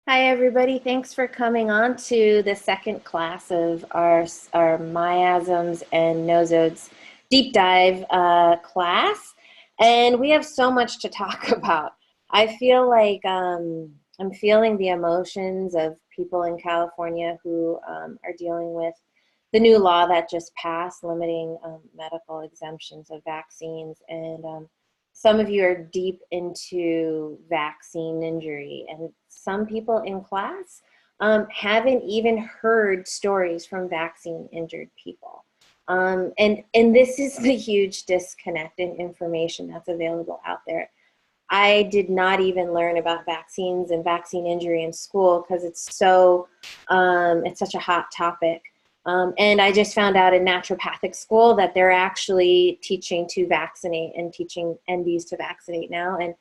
Hi, everybody. Thanks for coming on to the second class of our miasms and nosodes deep dive class. And we have so much to talk about. I feel like I'm feeling the emotions of people in California who are dealing with the new law that just passed limiting medical exemptions of vaccines. And some of you are deep into vaccine injury, and some people in class haven't even heard stories from vaccine injured people. And this is the huge disconnect in information that's available out there. I did not even learn about vaccines and vaccine injury in school because it's such a hot topic. And I just found out in naturopathic school that they're actually teaching to vaccinate and teaching NBs to vaccinate now. And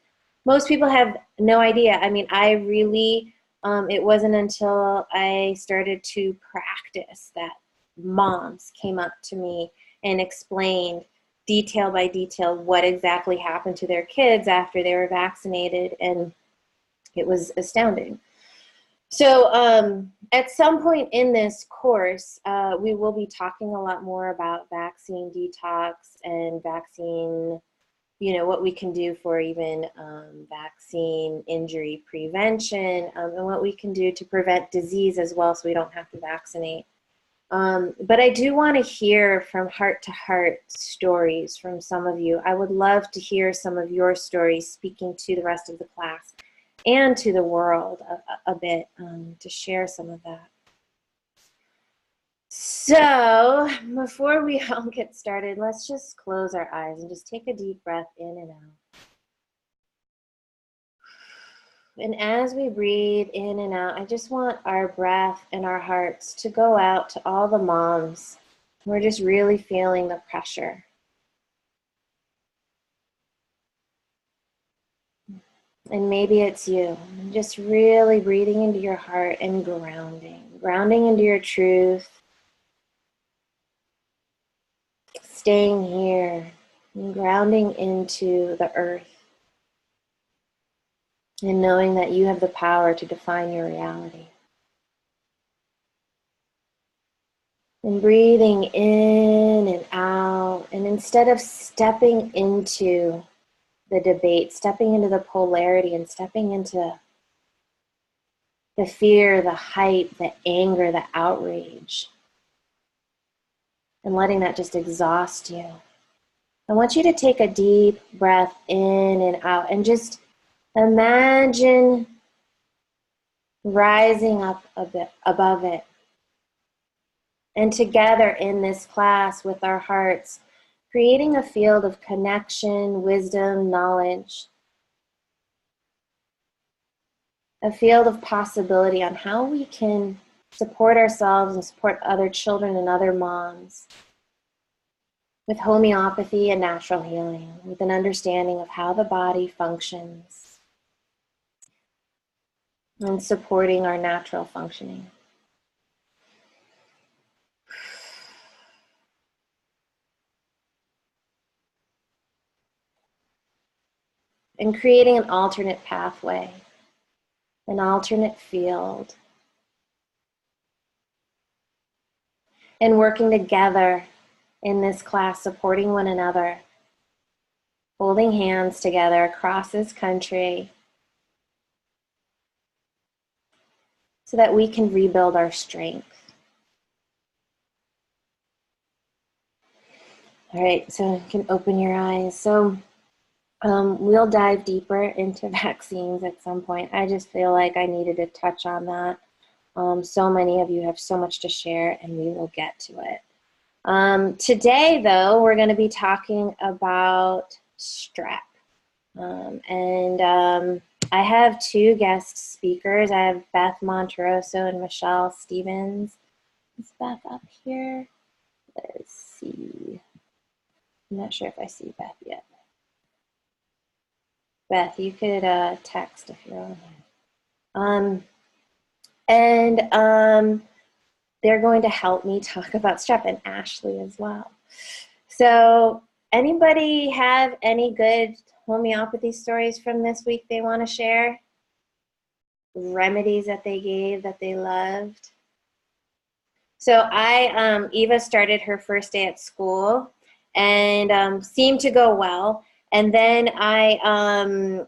most people have no idea. I mean, it wasn't until I started to practice that moms came up to me and explained detail by detail what exactly happened to their kids after they were vaccinated. And it was astounding. So at some point in this course, we will be talking a lot more about vaccine detox and vaccine, what we can do for even vaccine injury prevention, and what we can do to prevent disease as well so we don't have to vaccinate. But I do want to hear from heart to heart stories from some of you. I would love to hear some of your stories speaking to the rest of the class and to the world a bit, to share some of that. So before we all get started, let's just close our eyes and just take a deep breath in and out. And as we breathe in and out, I just want our breath and our hearts to go out to all the moms. We're just really feeling the pressure. And maybe it's you, just really breathing into your heart and grounding into your truth, staying here and grounding into the earth and knowing that you have the power to define your reality. And breathing in and out, and instead of stepping into the debate, stepping into the polarity and stepping into the fear, the hype, the anger, the outrage, and letting that just exhaust you, I want you to take a deep breath in and out and just imagine rising up a bit above it. And together in this class with our hearts, creating a field of connection, wisdom, knowledge, a field of possibility on how we can support ourselves and support other children and other moms with homeopathy and natural healing, with an understanding of how the body functions and supporting our natural functioning. And creating an alternate pathway, an alternate field, and working together in this class, supporting one another, holding hands together across this country so that we can rebuild our strength. All right, so you can open your eyes. So we'll dive deeper into vaccines at some point. I just feel like I needed to touch on that. So many of you have so much to share, and we will get to it. Today, though, we're going to be talking about strep. I have two guest speakers. I have Beth Monteroso and Michelle Stevens. Is Beth up here? Let's see. I'm not sure if I see Beth yet. Beth, you could text if you're on here. They're going to help me talk about strep, and Ashley as well. So anybody have any good homeopathy stories from this week they want to share? remedies that they gave that they loved. So Eva started her first day at school and seemed to go well. And then I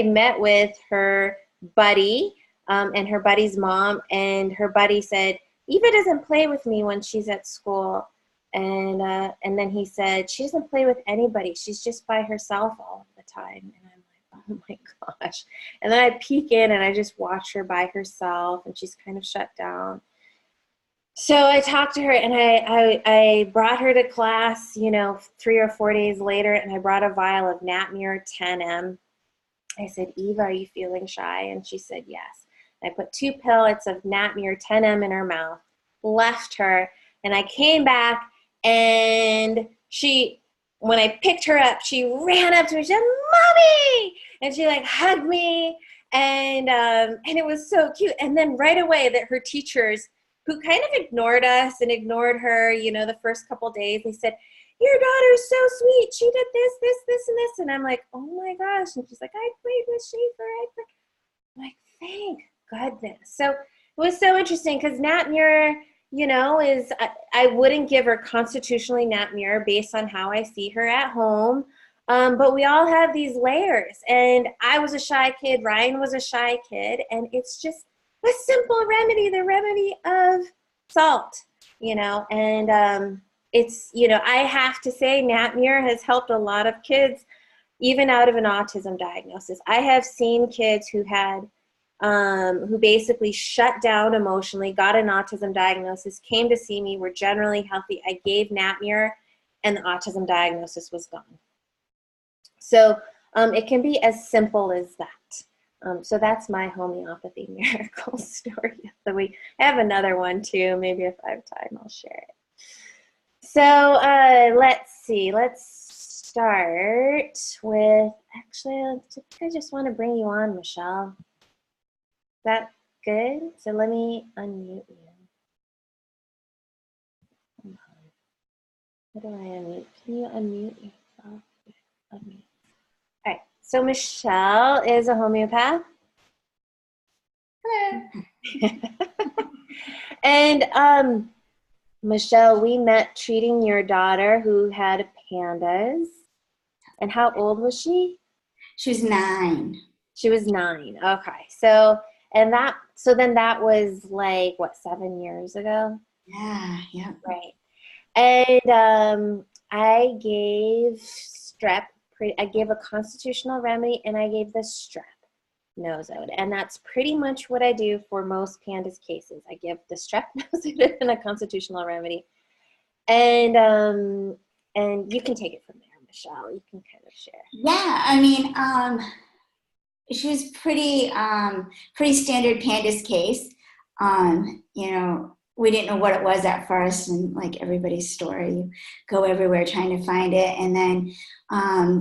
met with her buddy and her buddy's mom, and her buddy said, Eva doesn't play with me when she's at school. And then he said, she doesn't play with anybody. She's just by herself all the time. And I'm like, oh my gosh. And then I peek in and I just watch her by herself, and she's kind of shut down. So I talked to her, and I brought her to class, 3 or 4 days later, and I brought a vial of Natmure 10M. I said, Eva, are you feeling shy? And she said, yes. I put 2 pellets of Natmure 10M in her mouth, left her, and I came back, and when I picked her up, she ran up to me, she said, Mommy! And she hugged me, and it was so cute. And then right away that her teachers, who kind of ignored us and ignored her, the first couple days, they said, your daughter's so sweet. She did this, this, this, and this. And I'm like, oh my gosh. And she's like, I played with Schaefer. I'm like, thank goodness. So it was so interesting because Natmure, I wouldn't give her constitutionally Natmure based on how I see her at home. But we all have these layers. And I was a shy kid. Ryan was a shy kid. And it's just a simple remedy, the remedy of salt, and it's, I have to say Natmure has helped a lot of kids, even out of an autism diagnosis. I have seen kids who had, who basically shut down emotionally, got an autism diagnosis, came to see me, were generally healthy. I gave Natmure and the autism diagnosis was gone. So it can be as simple as that. So that's my homeopathy miracle story of the week. I have another one too. Maybe if I have time, I'll share it. So let's see. Let's start with, actually, I just want to bring you on, Michelle. Is that good? So let me unmute you. Hold on. How do I unmute? Can you unmute yourself? Unmute. All right. So Michelle is a homeopath. Hello. And Michelle, we met treating your daughter who had pandas. And how old was she? She was 9. She was 9. Okay. So then that was 7 years ago? Yeah. Right. And I gave Strep. I gave a constitutional remedy, and I gave the Strep Nosode. And that's pretty much what I do for most pandas cases. I give the Strep Nosode and a constitutional remedy. And you can take it from there, Michelle. You can kind of share. Yeah, I mean, she was pretty standard pandas case. We didn't know what it was at first, and like everybody's story, you go everywhere trying to find it. And then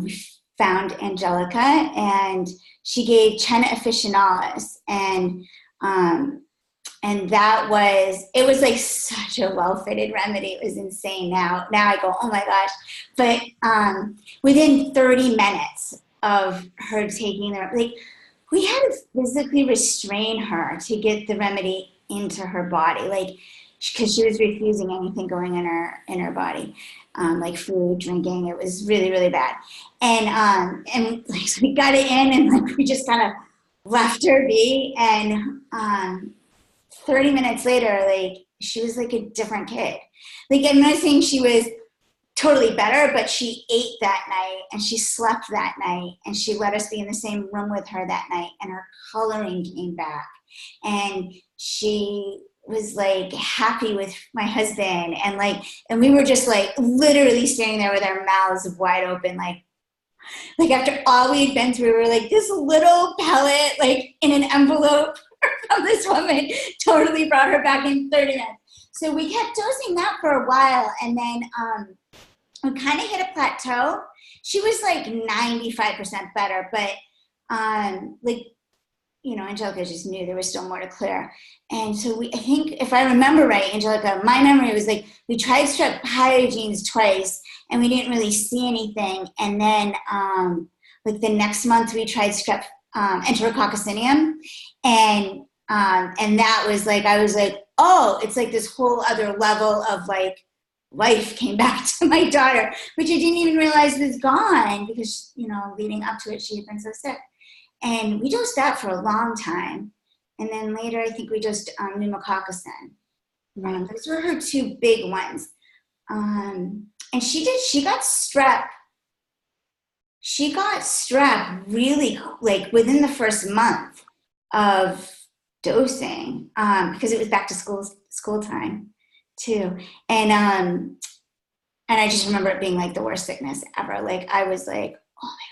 we found Angelica, and she gave Chenna officinalis, and it was like such a well-fitted remedy. It was insane. Now I go, oh my gosh. But within 30 minutes of her taking we had to physically restrain her to get the remedy into her body, because she was refusing anything going in her body, like food, drinking. It was really, really bad. And so we got it in, and we just kind of left her be. And 30 minutes later, she was like a different kid. I'm not saying she was totally better, but she ate that night, and she slept that night, and she let us be in the same room with her that night, and her coloring came back, and she was happy with my husband, and we were just literally standing there with our mouths wide open, after all we had been through. We were this little pellet in an envelope from this woman totally brought her back in 30 minutes. So we kept dosing that for a while, and then we kind of hit a plateau. She was 95% better, but Angelica just knew there was still more to clear. And so I think, if I remember right, Angelica, my memory was we tried strep hyogenes twice, and we didn't really see anything. And then the next month we tried strep Enterococcusinium. And that was like, I was like, oh, it's like this whole other level of like life came back to my daughter, which I didn't even realize was gone because, you know, leading up to it, she had been so sick. And we dosed that for a long time. And then later, I think we dosed pneumococcosin. Those were her two big ones. And she got strep. She got strep really like within the first month of dosing, because it was back to school time too. And I just remember it being like the worst sickness ever. Like I was like, oh my God.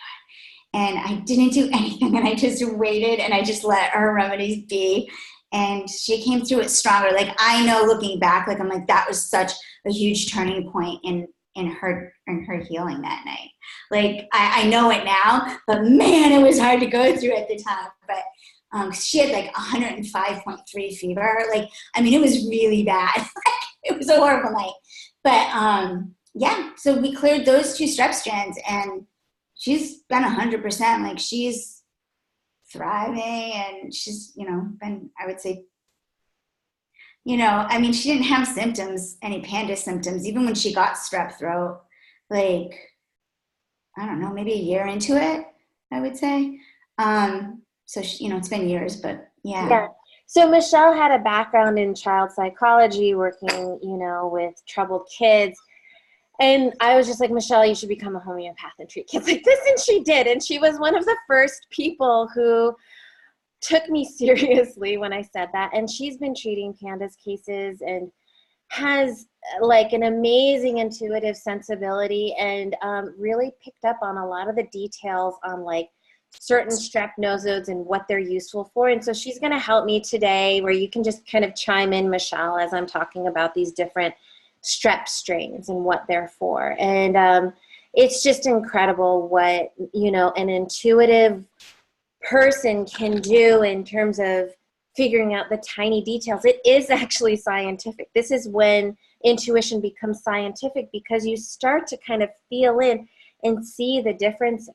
And I didn't do anything, and I just waited, and I just let her remedies be. And she came through it stronger. Like I know looking back, like I'm like, that was such a huge turning point in her healing that night. Like I know it now, but man, it was hard to go through at the time. But she had like 105.3 fever. Like, I mean, it was really bad. It was a horrible night. But yeah, so we cleared those two strep strands, and she's been 100%. Like she's thriving, and she's, you know, been, I would say, you know, I mean, she didn't have symptoms, any panda symptoms, even when she got strep throat, like, I don't know, maybe a year into it, I would say. So, she, you know, it's been years, but yeah. Yeah. So Michelle had a background in child psychology, working, you know, with troubled kids. And I was just like, Michelle, you should become a homeopath and treat kids like this. And she did. And she was one of the first people who took me seriously when I said that. And she's been treating pandas cases and has like an amazing intuitive sensibility, and really picked up on a lot of the details on like certain strep nosodes and what they're useful for. And so she's going to help me today, where you can just kind of chime in, Michelle, as I'm talking about these different strep strains and what they're for. And it's just incredible what, you know, an intuitive person can do in terms of figuring out the tiny details. It is actually scientific. This is when intuition becomes scientific, because you start to kind of feel in and see the differences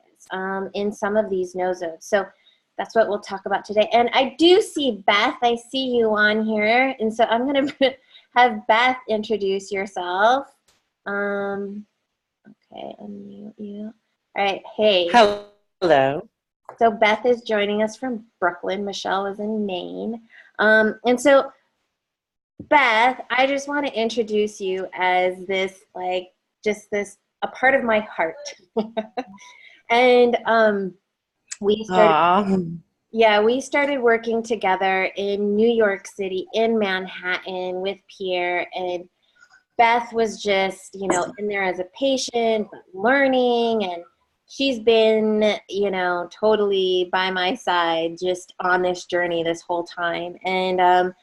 in some of these nosodes. So that's what we'll talk about today. And I do see Beth. I see you on here. And so I'm going to have Beth introduce yourself. Okay, unmute you. All right, hey. Hello. So Beth is joining us from Brooklyn. Michelle is in Maine. And so Beth, I just want to introduce you as this, like, just this, a part of my heart. And we started working together in New York City, in Manhattan, with Pierre. And Beth was just, you know, in there as a patient, but learning, and she's been, you know, totally by my side, just on this journey this whole time. And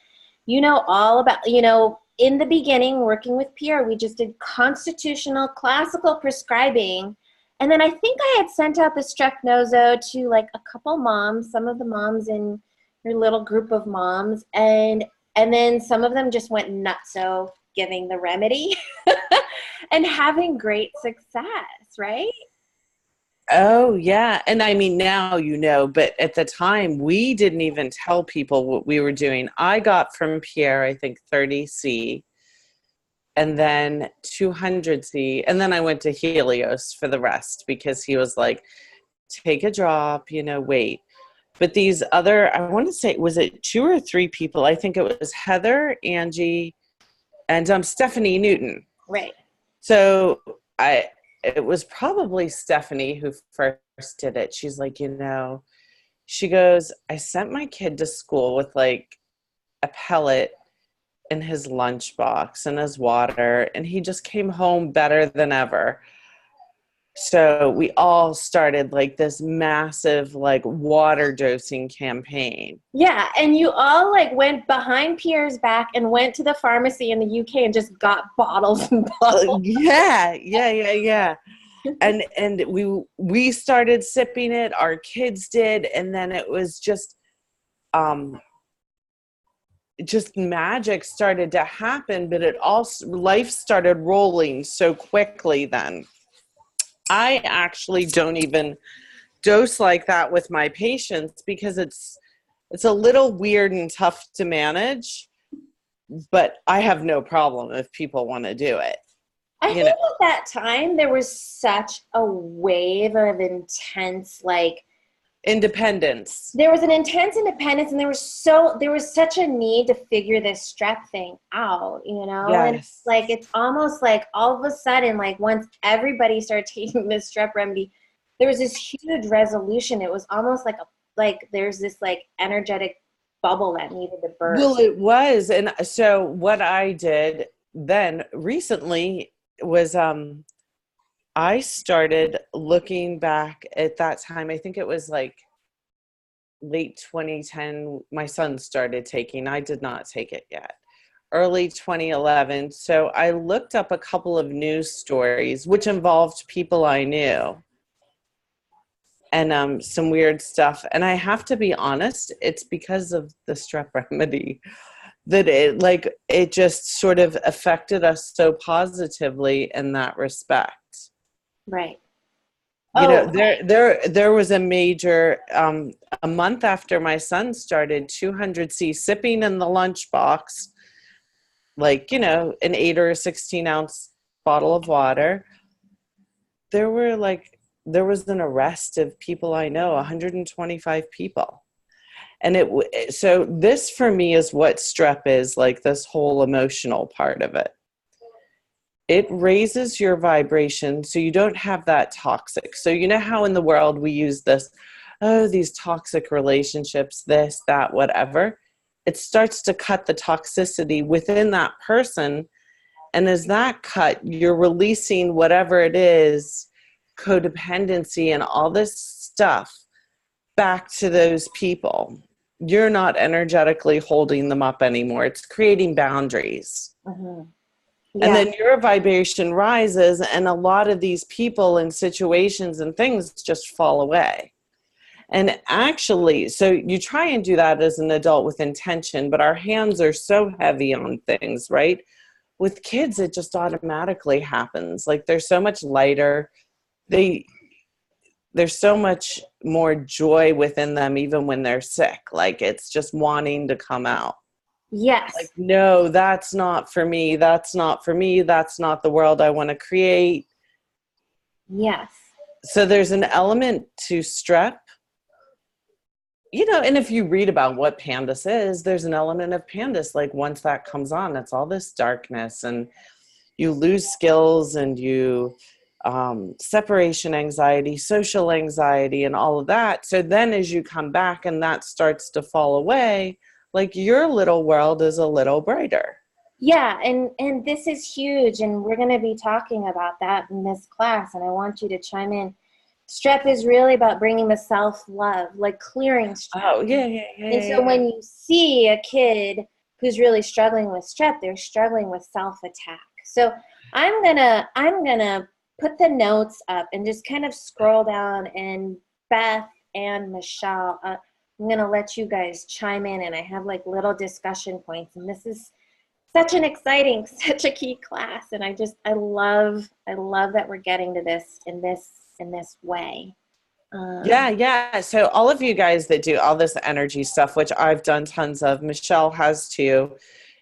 you know all about, you know, in the beginning, working with Pierre, we just did constitutional classical prescribing. And then I think I had sent out the strep nosode to like a couple moms, some of the moms in your little group of moms. And then some of them just went nutso giving the remedy and having great success, right? Oh, yeah. And I mean, now you know, but at the time, we didn't even tell people what we were doing. I got from Pierre, I think, 30C, and then 200C. And then I went to Helios for the rest, because he was like, take a drop, you know, wait. But these other, I want to say, was it 2 or 3 people? I think it was Heather, Angie, and Stephanie Newton. Right. So it was probably Stephanie who first did it. She's like, you know, she goes, I sent my kid to school with like a pellet in his lunchbox and his water, and he just came home better than ever. So we all started like this massive like water dosing campaign. Yeah, and you all like went behind Pierre's back and went to the pharmacy in the UK and just got bottles and bottles. Yeah. And we started sipping it, our kids did, and then it was just magic started to happen, but it also, life started rolling so quickly then. I actually don't even dose like that with my patients because it's a little weird and tough to manage, but I have no problem if people want to do it. I think at that time there was such a wave of intense, like, independence. There was an intense independence, and there was such a need to figure this strep thing out, Yes. And like it's almost like all of a sudden, like once everybody started taking this strep remedy, there was this huge resolution. It was almost like there's this like energetic bubble that needed to burst. Well, it was. And so what I did then recently was I started looking back at that time. I think it was like late 2010. My son started taking. I did not take it yet. Early 2011. So I looked up a couple of news stories which involved people I knew and some weird stuff. And I have to be honest, it's because of the strep remedy that it just sort of affected us so positively in that respect. Right. There was a major, a month after my son started, 200C sipping in the lunchbox, like, an 8 or a 16 ounce bottle of water. There was an arrest of people I know, 125 people. And so this for me is what strep is, like this whole emotional part of it. It raises your vibration so you don't have that toxic. So you know how in the world we use this, these toxic relationships, this, that, whatever. It starts to cut the toxicity within that person. And as that cut, you're releasing whatever it is, codependency and all this stuff back to those people. You're not energetically holding them up anymore. It's creating boundaries. Mm-hmm. Yeah. And then your vibration rises, and a lot of these people and situations and things just fall away. And actually, so you try and do that as an adult with intention, but our hands are so heavy on things, right? With kids, it just automatically happens. Like they're so much lighter. There's so much more joy within them, even when they're sick. Like it's just wanting to come out. Yes. Like, no, that's not for me. That's not for me. That's not the world I want to create. Yes. So there's an element to strep, and if you read about what PANDAS is, there's an element of PANDAS. Like once that comes on, it's all this darkness and you lose skills and you separation anxiety, social anxiety, and all of that. So then as you come back and that starts to fall away, like your little world is a little brighter. Yeah, and this is huge, and we're going to be talking about that in this class, and I want you to chime in. Strep is really about bringing the self-love, like clearing strep. Oh, yeah. And so when you see a kid who's really struggling with strep, they're struggling with self-attack. So I'm gonna put the notes up and just kind of scroll down, and Beth and Michelle, I'm going to let you guys chime in, and I have like little discussion points, and this is such an exciting, such a key class, and I love that we're getting to this in this way. Yeah. So all of you guys that do all this energy stuff, which I've done tons of, Michelle has too,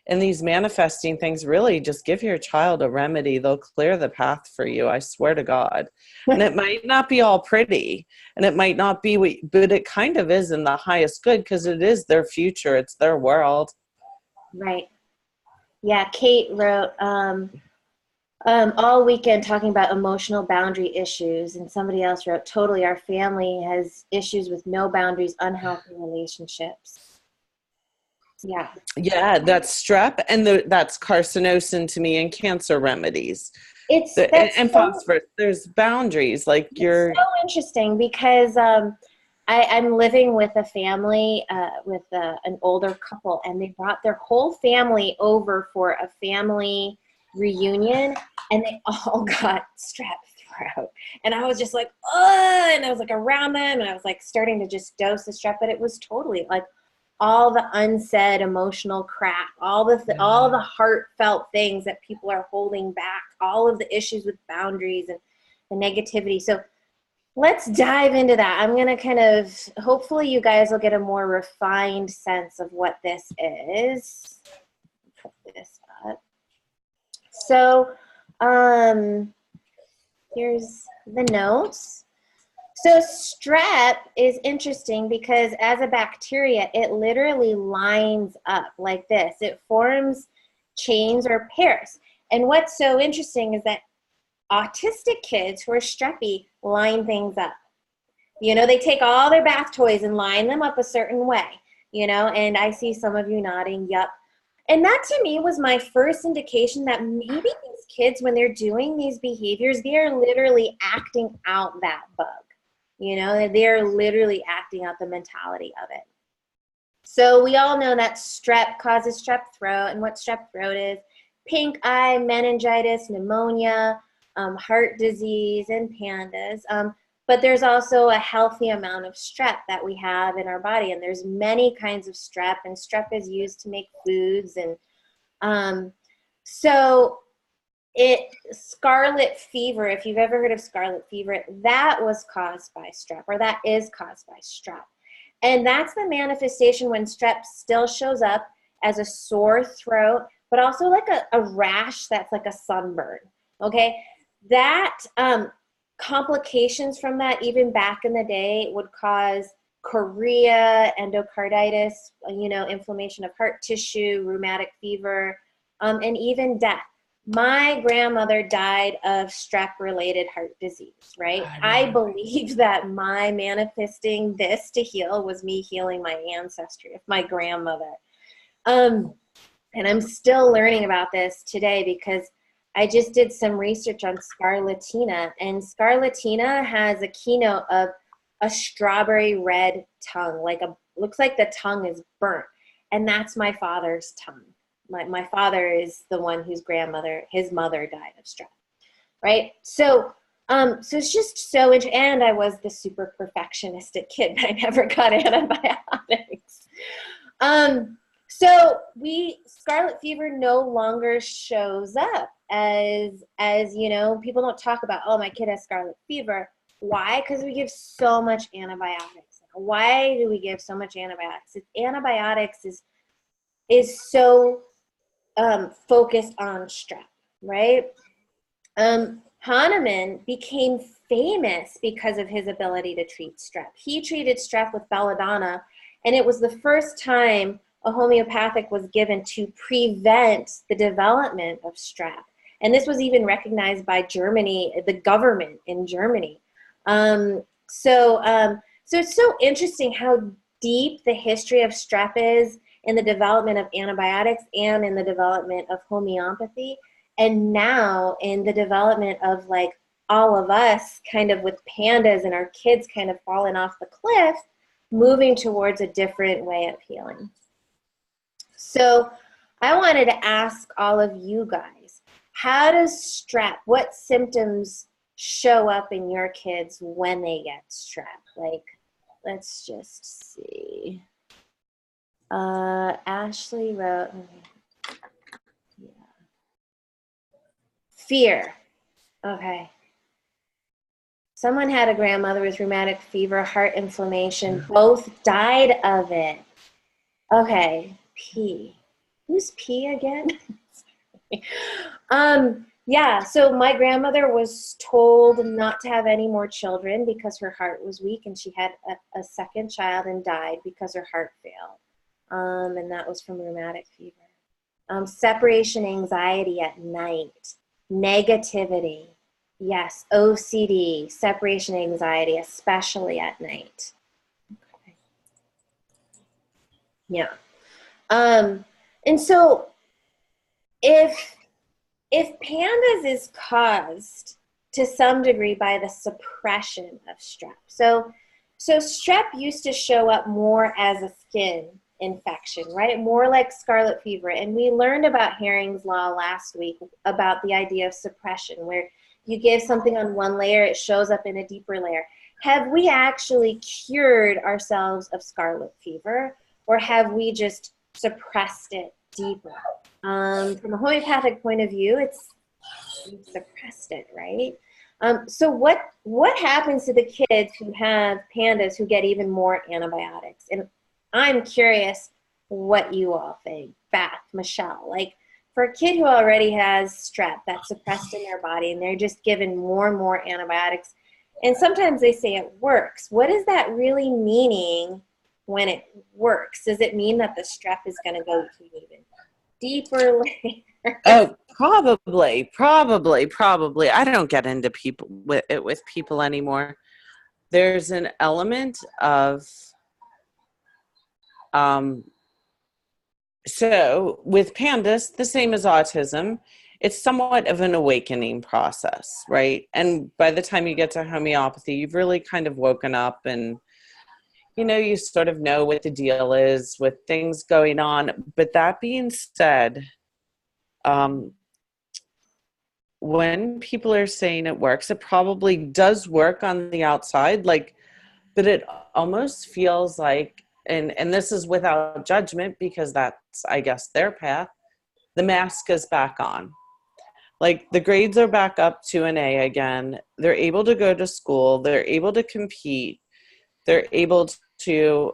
and these manifesting things, really just give your child a remedy. They'll clear the path for you. I swear to God. And it might not be all pretty, and it might not be, but it kind of is in the highest good because it is their future. It's their world. Right. Yeah. Kate wrote all weekend talking about emotional boundary issues, and somebody else wrote, totally, our family has issues with no boundaries, unhealthy relationships. Yeah, that's strep, and that's carcinosin to me, and cancer remedies. And phosphorus. There's boundaries. Like it's so interesting because I'm living with a family with an older couple, and they brought their whole family over for a family reunion, and they all got strep throat. And I was just like, oh, and I was like around them, and I was like starting to just dose the strep, but it was totally like all the unsaid emotional crap, all the heartfelt things that people are holding back, all of the issues with boundaries and the negativity. So let's dive into that. I'm going to kind of, hopefully you guys will get a more refined sense of what this is. Put this up. So here's the notes. So strep is interesting because as a bacteria, it literally lines up like this. It forms chains or pairs. And what's so interesting is that autistic kids who are streppy line things up. You know, they take all their bath toys and line them up a certain way, you know, and I see some of you nodding, yup. And that to me was my first indication that maybe these kids, when they're doing these behaviors, they are literally acting out that bug. You know, they're literally acting out the mentality of it. So we all know that strep causes strep throat, and what strep throat is: pink eye, meningitis, pneumonia, heart disease, and pandas. But there's also a healthy amount of strep that we have in our body, and there's many kinds of strep, and strep is used to make foods. And so scarlet fever, if you've ever heard of scarlet fever, that was caused by strep, or that is caused by strep. And that's the manifestation when strep still shows up as a sore throat, but also like a rash that's like a sunburn, okay? That complications from that, even back in the day, would cause chorea, endocarditis, you know, inflammation of heart tissue, rheumatic fever, and even death. My grandmother died of strep-related heart disease, right? I believe that my manifesting this to heal was me healing my ancestry of my grandmother. And I'm still learning about this today because I just did some research on scarlatina, and scarlatina has a keynote of a strawberry red tongue, looks like the tongue is burnt, and that's my father's tongue. My father is the one whose his mother died of strep, right? So it's just so interesting. And I was the super perfectionistic kid, but I never got antibiotics. So scarlet fever no longer shows up as you know, people don't talk about, oh, my kid has scarlet fever. Why? Because we give so much antibiotics. Why do we give so much antibiotics? Antibiotics is so focused on strep, right? Hahnemann became famous because of his ability to treat strep. He treated strep with belladonna, and it was the first time a homeopathic was given to prevent the development of strep. And this was even recognized by Germany, the government in Germany. So it's so interesting how deep the history of strep is in the development of antibiotics and in the development of homeopathy, and now in the development of like all of us kind of with pandas and our kids kind of falling off the cliff, moving towards a different way of healing. So I wanted to ask all of you guys, how does strep, what symptoms show up in your kids when they get strep? Like, let's just see. Ashley wrote, yeah. Fear. Okay. Someone had a grandmother with rheumatic fever, heart inflammation, both died of it. Okay, P. Who's P again? Yeah, so my grandmother was told not to have any more children because her heart was weak, and she had a second child and died because her heart failed. And that was from rheumatic fever. Separation anxiety at night, negativity, yes, OCD, separation anxiety, especially at night. Okay. Yeah. And so if pandas is caused to some degree by the suppression of strep. So strep used to show up more as a skin infection, right? More like scarlet fever. And we learned about Herring's law last week about the idea of suppression, where you give something on one layer, it shows up in a deeper layer. Have we actually cured ourselves of scarlet fever, or have we just suppressed it deeper? From a homeopathic point of view, we've suppressed it, right? So what happens to the kids who have pandas who get even more antibiotics? And I'm curious what you all think, Beth, Michelle. Like, for a kid who already has strep that's suppressed in their body and they're just given more and more antibiotics, and sometimes they say it works. What is that really meaning when it works? Does it mean that the strep is going to go to even deeper layer? Oh, probably. I don't get into people with people anymore. There's an element of so with pandas, the same as autism, it's somewhat of an awakening process, right? And by the time you get to homeopathy, you've really kind of woken up and you sort of know what the deal is with things going on. But that being said, when people are saying it works, it probably does work on the outside, but it almost feels like, and this is without judgment because that's, I guess, their path, the mask is back on. Like, the grades are back up to an A again. They're able to go to school. They're able to compete. They're able to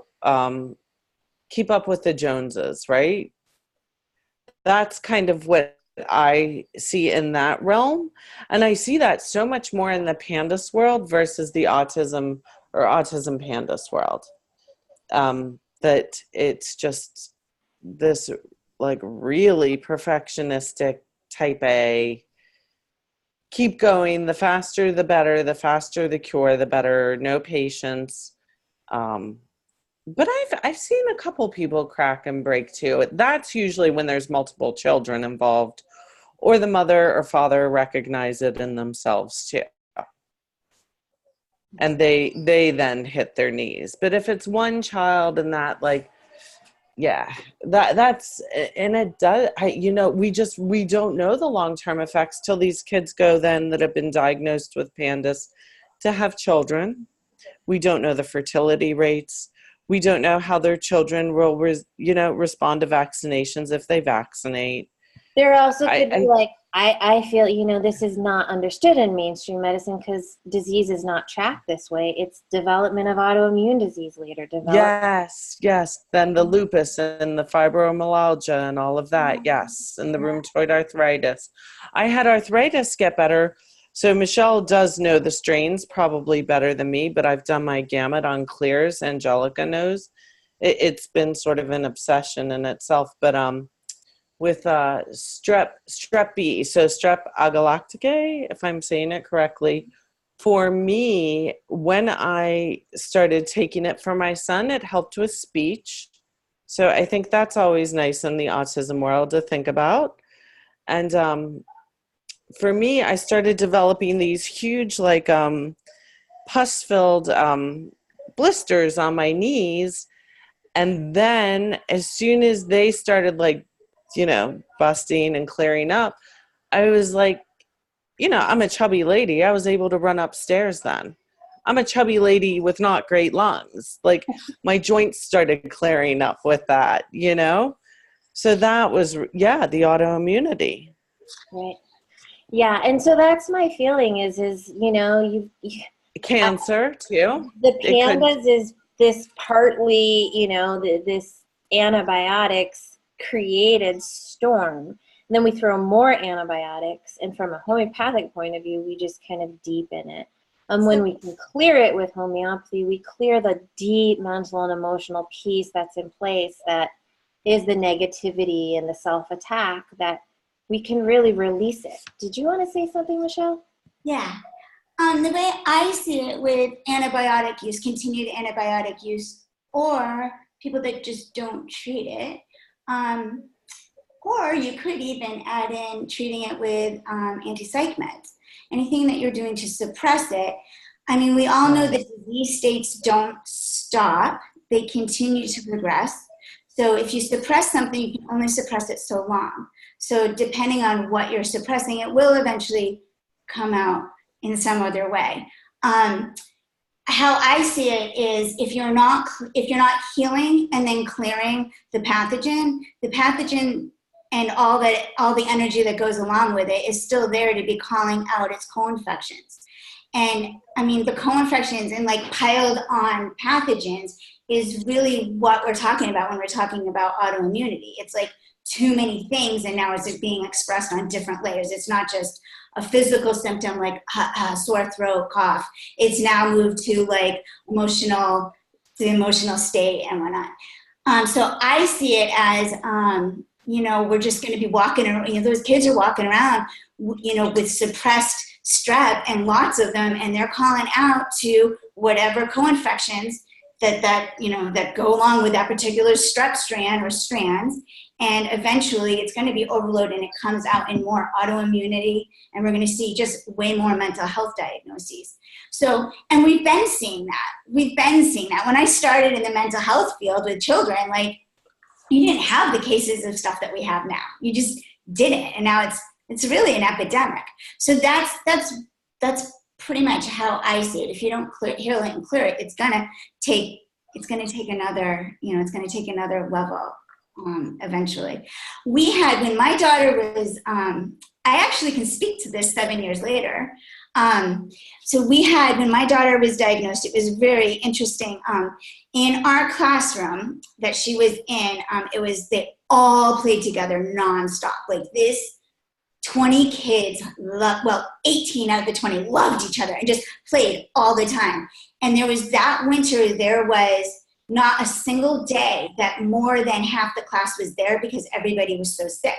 keep up with the Joneses, right? That's kind of what I see in that realm. And I see that so much more in the pandas world versus the autism or autism pandas world. That it's just this really perfectionistic type A, keep going, the faster the better, the faster the cure the better, no patience. But I've seen a couple people crack and break too. That's usually when there's multiple children involved, or the mother or father recognize it in themselves too, and they then hit their knees. But if it's one child and that, that's, and it does. We don't know the long-term effects till these kids go then that have been diagnosed with pandas to have children. We don't know the fertility rates. We don't know how their children will, respond to vaccinations if they vaccinate. There also could be I feel, this is not understood in mainstream medicine because disease is not tracked this way. It's development of autoimmune disease later. Yes. Then the lupus and the fibromyalgia and all of that. Yes. And the rheumatoid arthritis. I had arthritis get better. So Michelle does know the strains probably better than me, but I've done my gamut on clears. Angelica knows. It's been sort of an obsession in itself. But with strep B, so strep agalacticae, if I'm saying it correctly, for me, when I started taking it for my son, it helped with speech. So I think that's always nice in the autism world to think about. And for me, I started developing these huge, pus-filled blisters on my knees. And then as soon as they started, busting and clearing up, I was like, I'm a chubby lady. I was able to run upstairs then. I'm a chubby lady with not great lungs. My joints started clearing up with that, So that was, the autoimmunity. Right. Yeah, and so that's my feeling is cancer too. The pandas is this partly, this antibiotics created storm. And then we throw more antibiotics, and from a homeopathic point of view, we just kind of deepen it. When we can clear it with homeopathy, we clear the deep mental and emotional piece that's in place that is the negativity and the self-attack, that we can really release it. Did you want to say something, Michelle? Yeah. The way I see it with antibiotic use, continued antibiotic use, or people that just don't treat it, or you could even add in treating it with anti-psych meds. Anything that you're doing to suppress it. I mean, we all know that disease states don't stop. They continue to progress. So if you suppress something, you can only suppress it so long. So depending on what you're suppressing, it will eventually come out in some other way. How I see it is if you're not healing and then clearing the pathogen and all the energy that goes along with it is still there to be calling out its co-infections. And I mean, the co-infections and like piled on pathogens is really what we're talking about when we're talking about autoimmunity. It's like too many things, and now it's being expressed on different layers. It's not just a physical symptom like sore throat, cough. It's now moved to like the emotional state and whatnot. So I see it as, we're just going to be walking around, those kids are walking around, with suppressed strep and lots of them, and they're calling out to whatever co-infections that go along with that particular strep strand or strands. And eventually it's going to be overloaded and it comes out in more autoimmunity, and we're going to see just way more mental health diagnoses. So, and we've been seeing that. When I started in the mental health field with children, like, you didn't have the cases of stuff that we have now. You just didn't. And now it's really an epidemic. So that's pretty much how I see it. If you don't heal it and clear it, it's gonna take another level eventually. We had, when my daughter was, I actually can speak to this 7 years later. So we had, when my daughter was diagnosed, it was very interesting. In our classroom that she was in, they all played together nonstop. Like this 20 kids, 18 out of the 20 loved each other and just played all the time. And there was that winter, there was not a single day that more than half the class was there because everybody was so sick.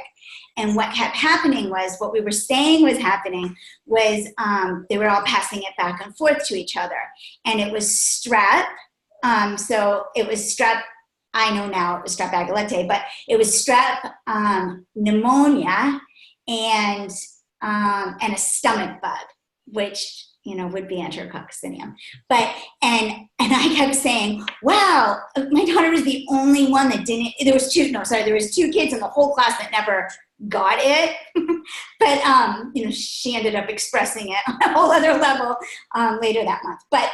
And what kept happening was, what we were saying was happening was they were all passing it back and forth to each other. And it was strep. So it was strep. I know now it was strep agalete, but it was strep, pneumonia, and a stomach bug, which would be enterococcineum. But and I kept saying, wow, my daughter was the only one that didn't. There was two kids in the whole class that never got it. But she ended up expressing it on a whole other level later that month. But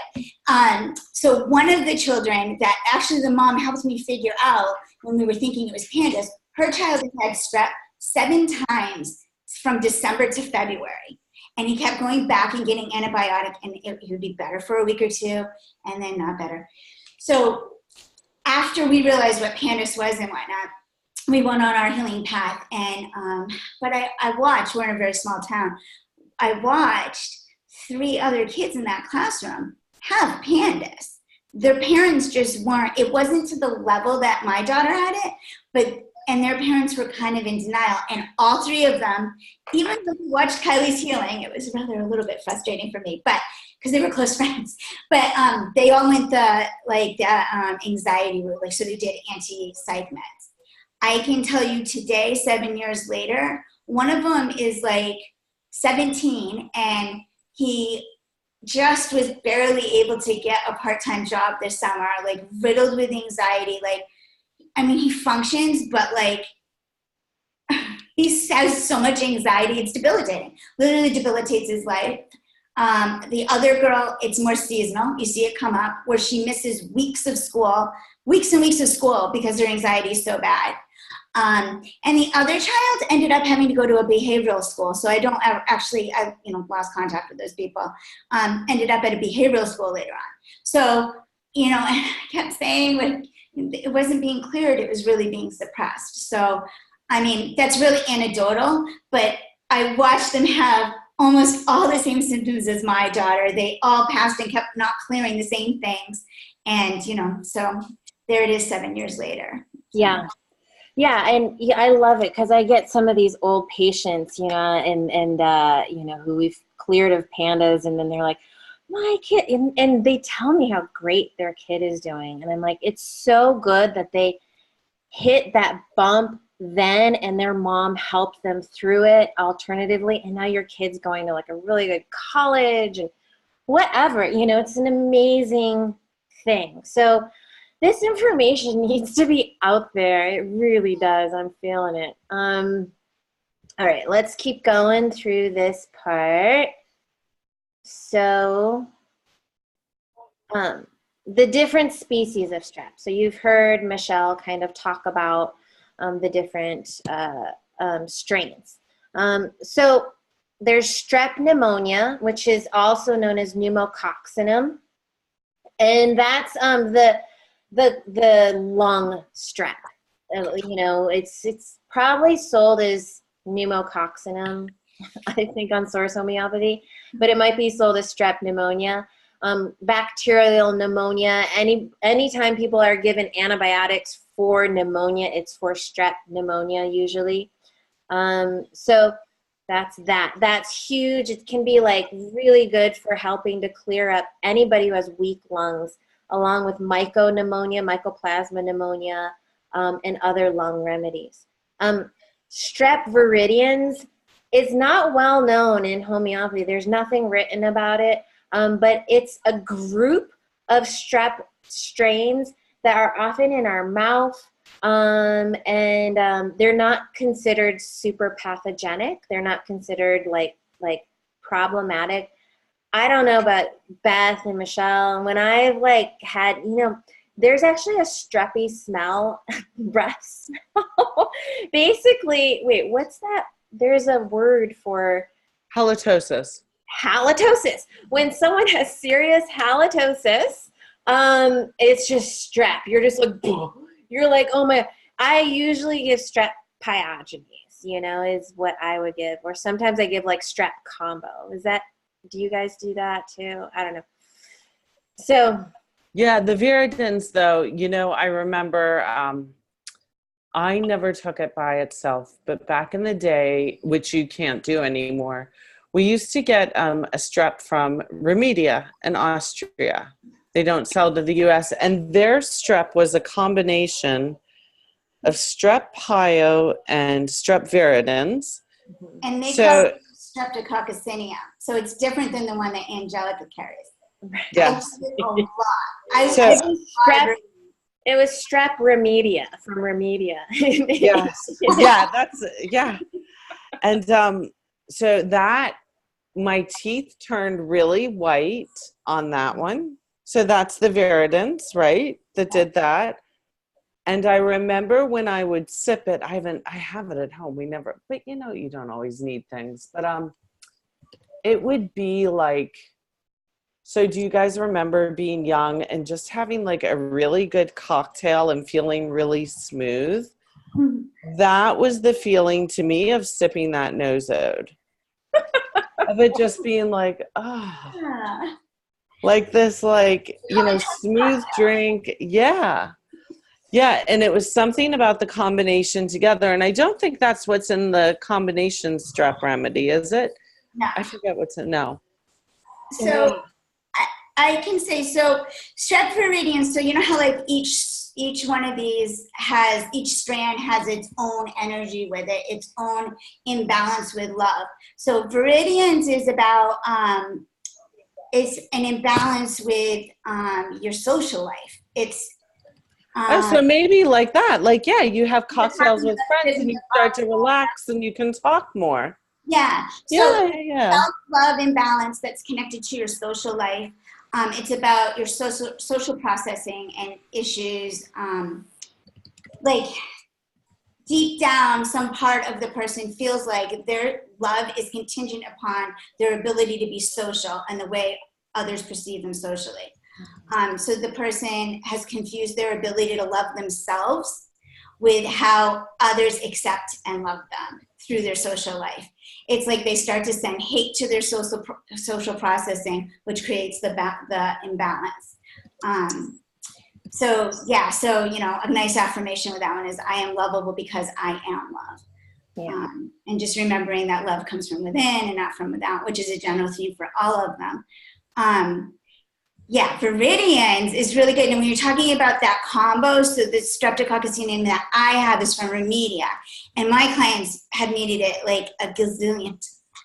so one of the children that actually the mom helped me figure out when we were thinking it was pandas, her child had strep 7 times from December to February. And he kept going back and getting antibiotic, and it would be better for a week or two, and then not better. So after we realized what pandas was and whatnot, we went on our healing path. And but I watched, we're in a very small town, I watched 3 other kids in that classroom have pandas. Their parents just weren't, it wasn't to the level that my daughter had it, and their parents were kind of in denial. And all 3 of them, even though we watched Kylie's healing, it was rather a little bit frustrating for me, but because they were close friends. But they all went the anxiety route, so they did anti-psych meds. I can tell you today, 7 years later, one of them is 17, and he just was barely able to get a part-time job this summer, riddled with anxiety, he functions, but he has so much anxiety, it's debilitating. Literally debilitates his life. The other girl, it's more seasonal. You see it come up where she misses weeks and weeks of school because her anxiety is so bad. And the other child ended up having to go to a behavioral school. So I lost contact with those people. Ended up at a behavioral school later on. So, I kept saying when it wasn't being cleared, it was really being suppressed. So, that's really anecdotal, but I watched them have almost all the same symptoms as my daughter. They all passed and kept not clearing the same things. And, so there it is 7 years later. Yeah. Yeah. And I love it because I get some of these old patients, who we've cleared of pandas, and then they're like, my kid, and they tell me how great their kid is doing. And I'm like, it's so good that they hit that bump then and their mom helped them through it alternatively. And now your kid's going to a really good college and whatever, it's an amazing thing. So this information needs to be out there. It really does. I'm feeling it. All right, let's keep going through this part. So the different species of strep. So you've heard Michelle kind of talk about the different strains. So there's strep pneumonia, which is also known as pneumococcinum, and that's the lung strep. It's probably sold as pneumococcinum, I think, on Source Homeopathy, but it might be sold as strep pneumonia. Bacterial pneumonia. Anytime people are given antibiotics for pneumonia, it's for strep pneumonia usually. So that's huge. It can be like really good for helping to clear up anybody who has weak lungs, along with mycopneumonia, mycoplasma pneumonia, and other lung remedies. Strep viridans is not well known in homeopathy. There's nothing written about it, but it's a group of strep strains that are often in our mouth, and they're not considered super pathogenic. They're not considered like problematic. I don't know about Beth and Michelle. When I've had, there's actually a streppy smell, breath smell. Basically, wait, what's that? There's a word for Halitosis. Halitosis. When someone has serious halitosis, it's just strep. You're just like, you're like, oh my. I usually give strep pyogenes, is what I would give. Or sometimes I give like strep combo. Do you guys do that too? I don't know. So. Yeah, the viridins though, I remember, I never took it by itself, but back in the day, which you can't do anymore, we used to get a strep from Remedia in Austria. They don't sell to the US, and their strep was a combination of strep pyo and strep viridins. And they call it streptococcus, so it's different than the one that Angelica carries. Yes. It was strep remedia from Remedia. Yes. Yeah. And so that, my teeth turned really white on that one. So that's the viridins, right? That did that. And I remember when I would sip it, I have it at home. But you don't always need things. But it would be like, so do you guys remember being young and just having like a really good cocktail and feeling really smooth? That was the feeling to me of sipping that Nosode. Of it just being like, like this, smooth drink. Yeah. Yeah. And it was something about the combination together. And I don't think that's what's in the combination strep remedy, is it? No. I forget what's in, no. So I can say, so strep viridians, so you know how like each one of these each strand has its own energy with it, its own imbalance with love. So viridians is about, it's an imbalance with your social life. It's so maybe like that. You have cocktails with friends and you start to relax and you can talk more. Yeah. So self-love imbalance that's connected to your social life. It's about your social processing and issues. Deep down, some part of the person feels like their love is contingent upon their ability to be social and the way others perceive them socially. So the person has confused their ability to love themselves with how others accept and love them through their social life. It's like they start to send hate to their social processing, which creates the imbalance. So a nice affirmation with that one is, I am lovable because I am love. Yeah. And just remembering that love comes from within and not from without, which is a general theme for all of them. Viridians is really good. And when you're talking about that combo, so the streptococcus name that I have is from Remedia. And my clients have needed it like a gazillion.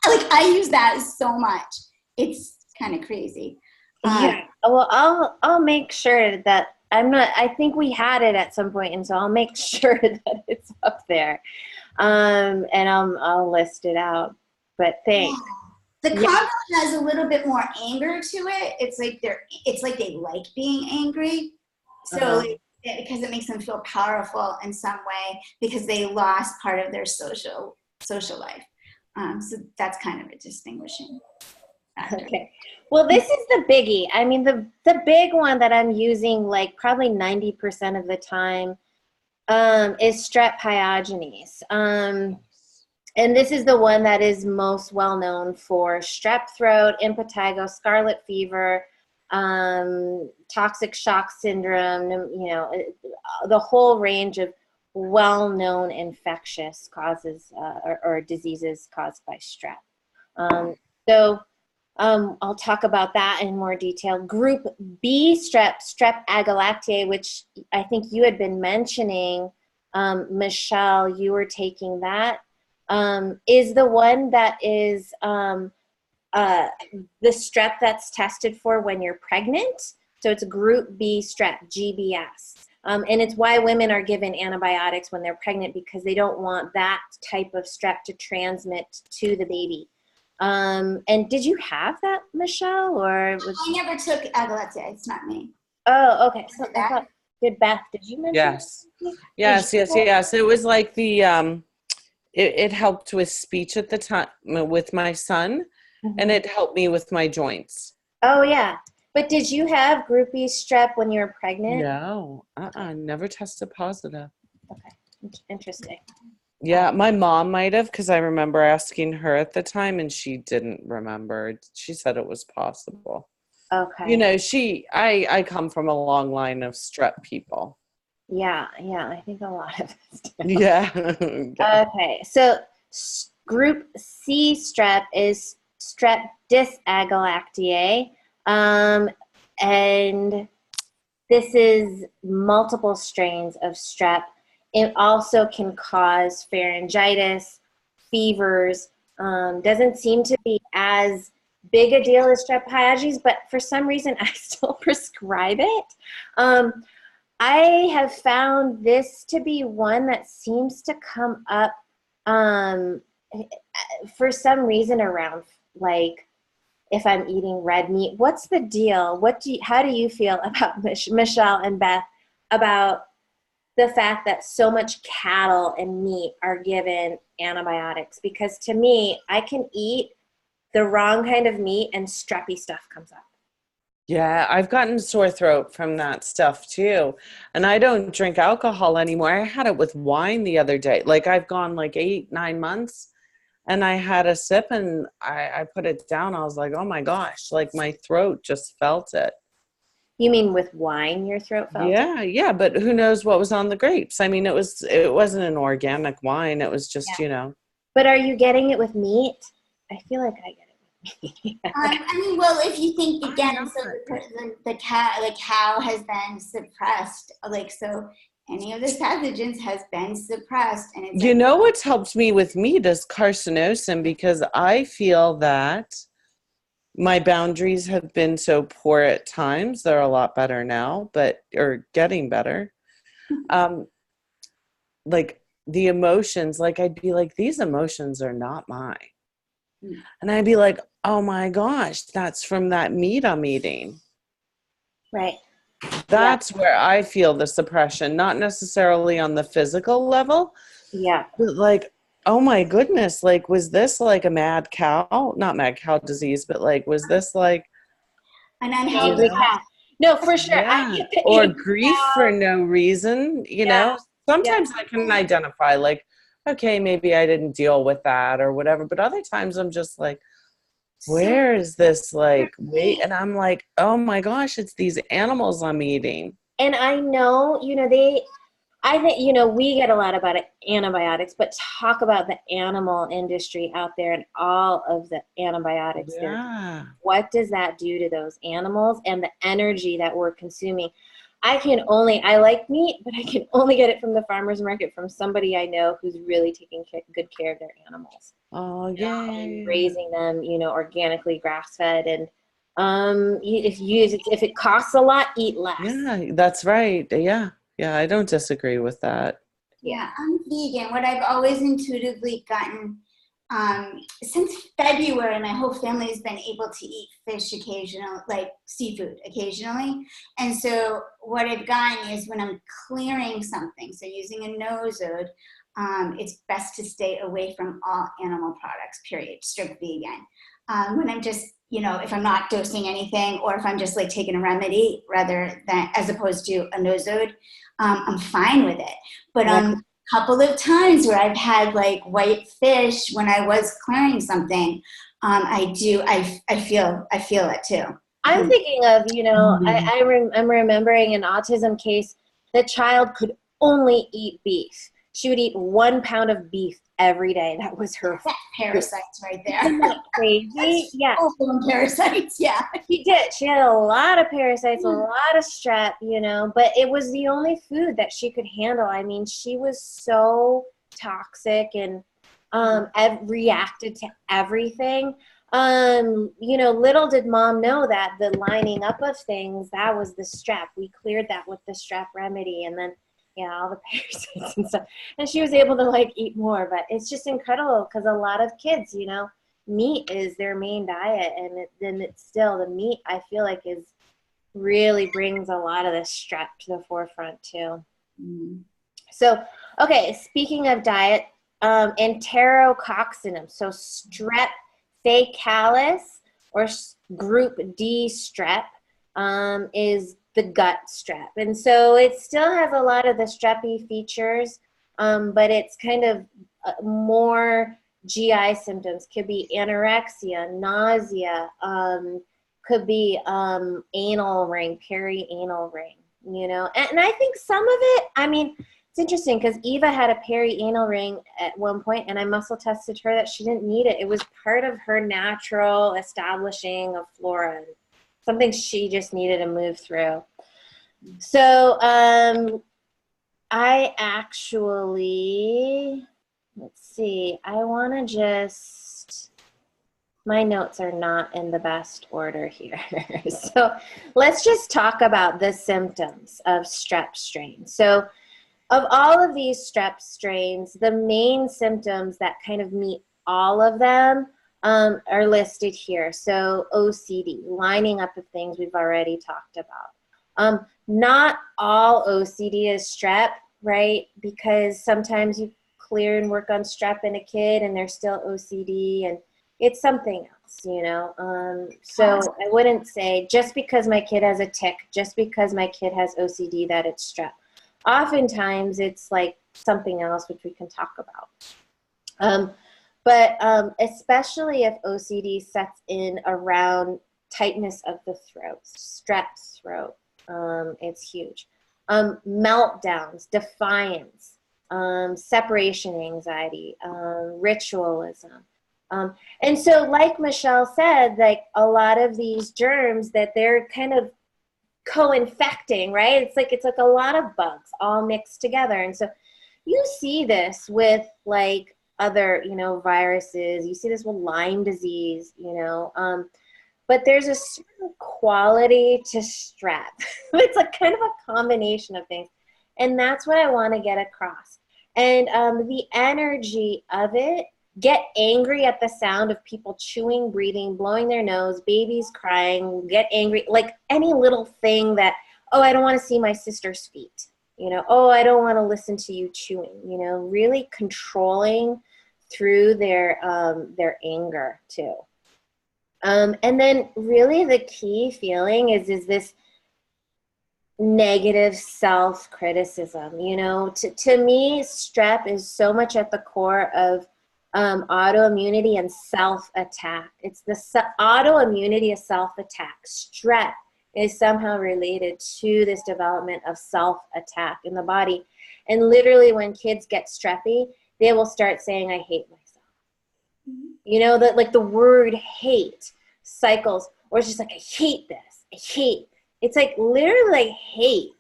I use that so much. It's kind of crazy. Well, I'll make sure that I think we had it at some point, and so I'll make sure that it's up there. And I'll list it out. But thanks. Yeah. The combo has a little bit more anger to it. It's like they like being angry. So because it makes them feel powerful in some way because they lost part of their social life. So that's kind of a distinguishing factor. Okay. Well, this is the biggie. I mean, the big one that I'm using like probably 90% of the time is Strep pyogenes. And this is the one that is most well known for strep throat, impetigo, scarlet fever, toxic shock syndrome, you know, the whole range of well-known infectious causes or diseases caused by strep. So I'll talk about that in more detail. Group B strep, Strep agalactiae, which I think you had been mentioning, Michelle, you were taking that, is the one that is the strep that's tested for when you're pregnant. So it's Group B strep, GBS. And it's why women are given antibiotics when they're pregnant, because they don't want that type of strep to transmit to the baby. And did you have that, Michelle, or was... I never took Agalactia. It's not me. Oh, okay. So I thought, did Beth, did you mention? Yes. Yes. It was like the it helped with speech at the time with my son, and it helped me with my joints. Oh yeah. But did you have Group B strep when you were pregnant? No, never tested positive. Okay, interesting. Yeah, my mom might have, because I remember asking her at the time, and she didn't remember. She said it was possible. Okay. You know, I come from a long line of strep people. Yeah, I think a lot of us do. Yeah. Okay, so Group C strep is Strep disagalactiae, and this is multiple strains of strep. It also can cause pharyngitis, fevers. Doesn't seem to be as big a deal as strep pyogenes, but for some reason I still prescribe it. I have found this to be one that seems to come up for some reason around, like, if I'm eating red meat. What's the deal? How do you feel about, Michelle and Beth, about the fact that so much cattle and meat are given antibiotics? Because to me, I can eat the wrong kind of meat and streppy stuff comes up. Yeah, I've gotten sore throat from that stuff too. And I don't drink alcohol anymore. I had it with wine the other day. Like, I've gone like 8-9 months, and I had a sip and I put it down. I was like, oh my gosh, like my throat just felt it. You mean with wine your throat felt it? Yeah, but who knows what was on the grapes? I mean, it wasn't an organic wine. It was just, But are you getting it with meat? I feel like I get it with meat. I mean, well, if you think again, so the cow has been suppressed, like, so any of the pathogens has been suppressed, and it's what's helped me with meat is carcinosin, because I feel that my boundaries have been so poor at times. They're a lot better now, or getting better. Like the emotions, like I'd be like, these emotions are not mine. And I'd be like, oh my gosh, that's from that meat I'm eating. Right. That's where I feel the suppression, not necessarily on the physical level. Yeah. But like, oh my goodness, like, was this like a mad cow? Not mad cow disease, but like, was this like an unhealthy cow? No, for sure. Yeah. Or grief for no reason, know? Sometimes I can identify, like, okay, maybe I didn't deal with that or whatever. But other times I'm just like, where is this, like, weight? And I'm like, oh my gosh, it's these animals I'm eating. And I know, I think, we get a lot about antibiotics, but talk about the animal industry out there and all of the antibiotics. Yeah. What does that do to those animals and the energy that we're consuming? I like meat, but I can only get it from the farmer's market, from somebody I know who's really taking good care of their animals. Oh, yeah. And raising them, organically grass-fed. And if it costs a lot, eat less. Yeah, that's right. Yeah, I don't disagree with that. Yeah, I'm vegan. What I've always intuitively gotten since February, my whole family has been able to eat fish occasionally, like seafood occasionally. And so what I've gotten is when I'm clearing something, so using a nosode, it's best to stay away from all animal products, period, strict vegan. When I'm just, if I'm not dosing anything, or if I'm just like taking a remedy rather than, as opposed to a nosode, I'm fine with it. But on a couple of times where I've had like white fish when I was clearing something, I feel it too. I'm thinking of, I'm remembering an autism case. The child could only eat beef. She would eat 1 pound of beef every day. That was her. That's parasites right there. Isn't that crazy? Yeah. Parasites, yeah. She did. She had a lot of parasites, a lot of strep, but it was the only food that she could handle. I mean, she was so toxic and reacted to everything. Little did mom know that the lining up of things, that was the strep. We cleared that with the strep remedy, and then all the parasites and stuff. And she was able to like eat more, but it's just incredible because a lot of kids, meat is their main diet, and then it's still the meat, I feel like, is really brings a lot of the strep to the forefront too. So, okay, speaking of diet, enterococcinum, so strep faecalis or group D strep is the gut strep. And so it still has a lot of the streppy features, but it's kind of more GI symptoms. Could be anorexia, nausea, could be anal ring, perianal ring, And I think some of it, I mean, it's interesting because Eva had a perianal ring at one point, and I muscle tested her that she didn't need it. It was part of her natural establishing of flora, and something she just needed to move through. So I actually, let's see, I want to just, my notes are not in the best order here. So let's just talk about the symptoms of strep strain. So of all of these strep strains, the main symptoms that kind of meet all of them are listed here. So OCD, lining up of things we've already talked about. Not all OCD is strep, right? Because sometimes you clear and work on strep in a kid and they're still OCD, and it's something else, So I wouldn't say just because my kid has a tic, just because my kid has OCD, that it's strep. Oftentimes it's like something else, which we can talk about. But especially if OCD sets in around tightness of the throat, strep throat, it's huge. Meltdowns, defiance, separation anxiety, ritualism. And so like Michelle said, like a lot of these germs that they're kind of co-infecting, right? It's like a lot of bugs all mixed together. And so you see this with like other, viruses. You see this with Lyme disease, but there's a certain quality to strep. It's like kind of a combination of things. And that's what I want to get across. And the energy of it, get angry at the sound of people chewing, breathing, blowing their nose, babies crying, get angry, like any little thing that, oh, I don't want to see my sister's feet, oh, I don't want to listen to you chewing, really controlling through their anger too. And then really the key feeling is this negative self-criticism. To me, strep is so much at the core of autoimmunity and self-attack. It's the autoimmunity of self-attack. Strep is somehow related to this development of self-attack in the body. And literally when kids get streppy, they will start saying, I hate myself. That like the word hate cycles, or it's just like, I hate this, I hate. It's like literally like hate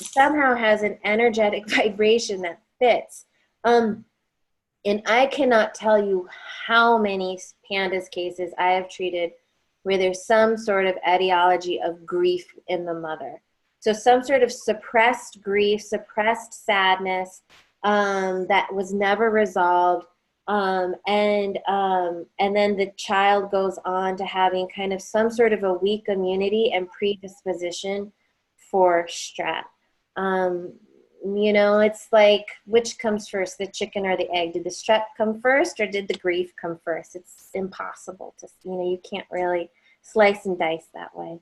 somehow has an energetic vibration that fits. And I cannot tell you how many pandas cases I have treated where there's some sort of etiology of grief in the mother. So some sort of suppressed grief, suppressed sadness that was never resolved. And then the child goes on to having kind of some sort of a weak immunity and predisposition for strep. You know, it's like, which comes first, the chicken or the egg? Did the strep come first or did the grief come first? It's impossible to, you can't really slice and dice that way.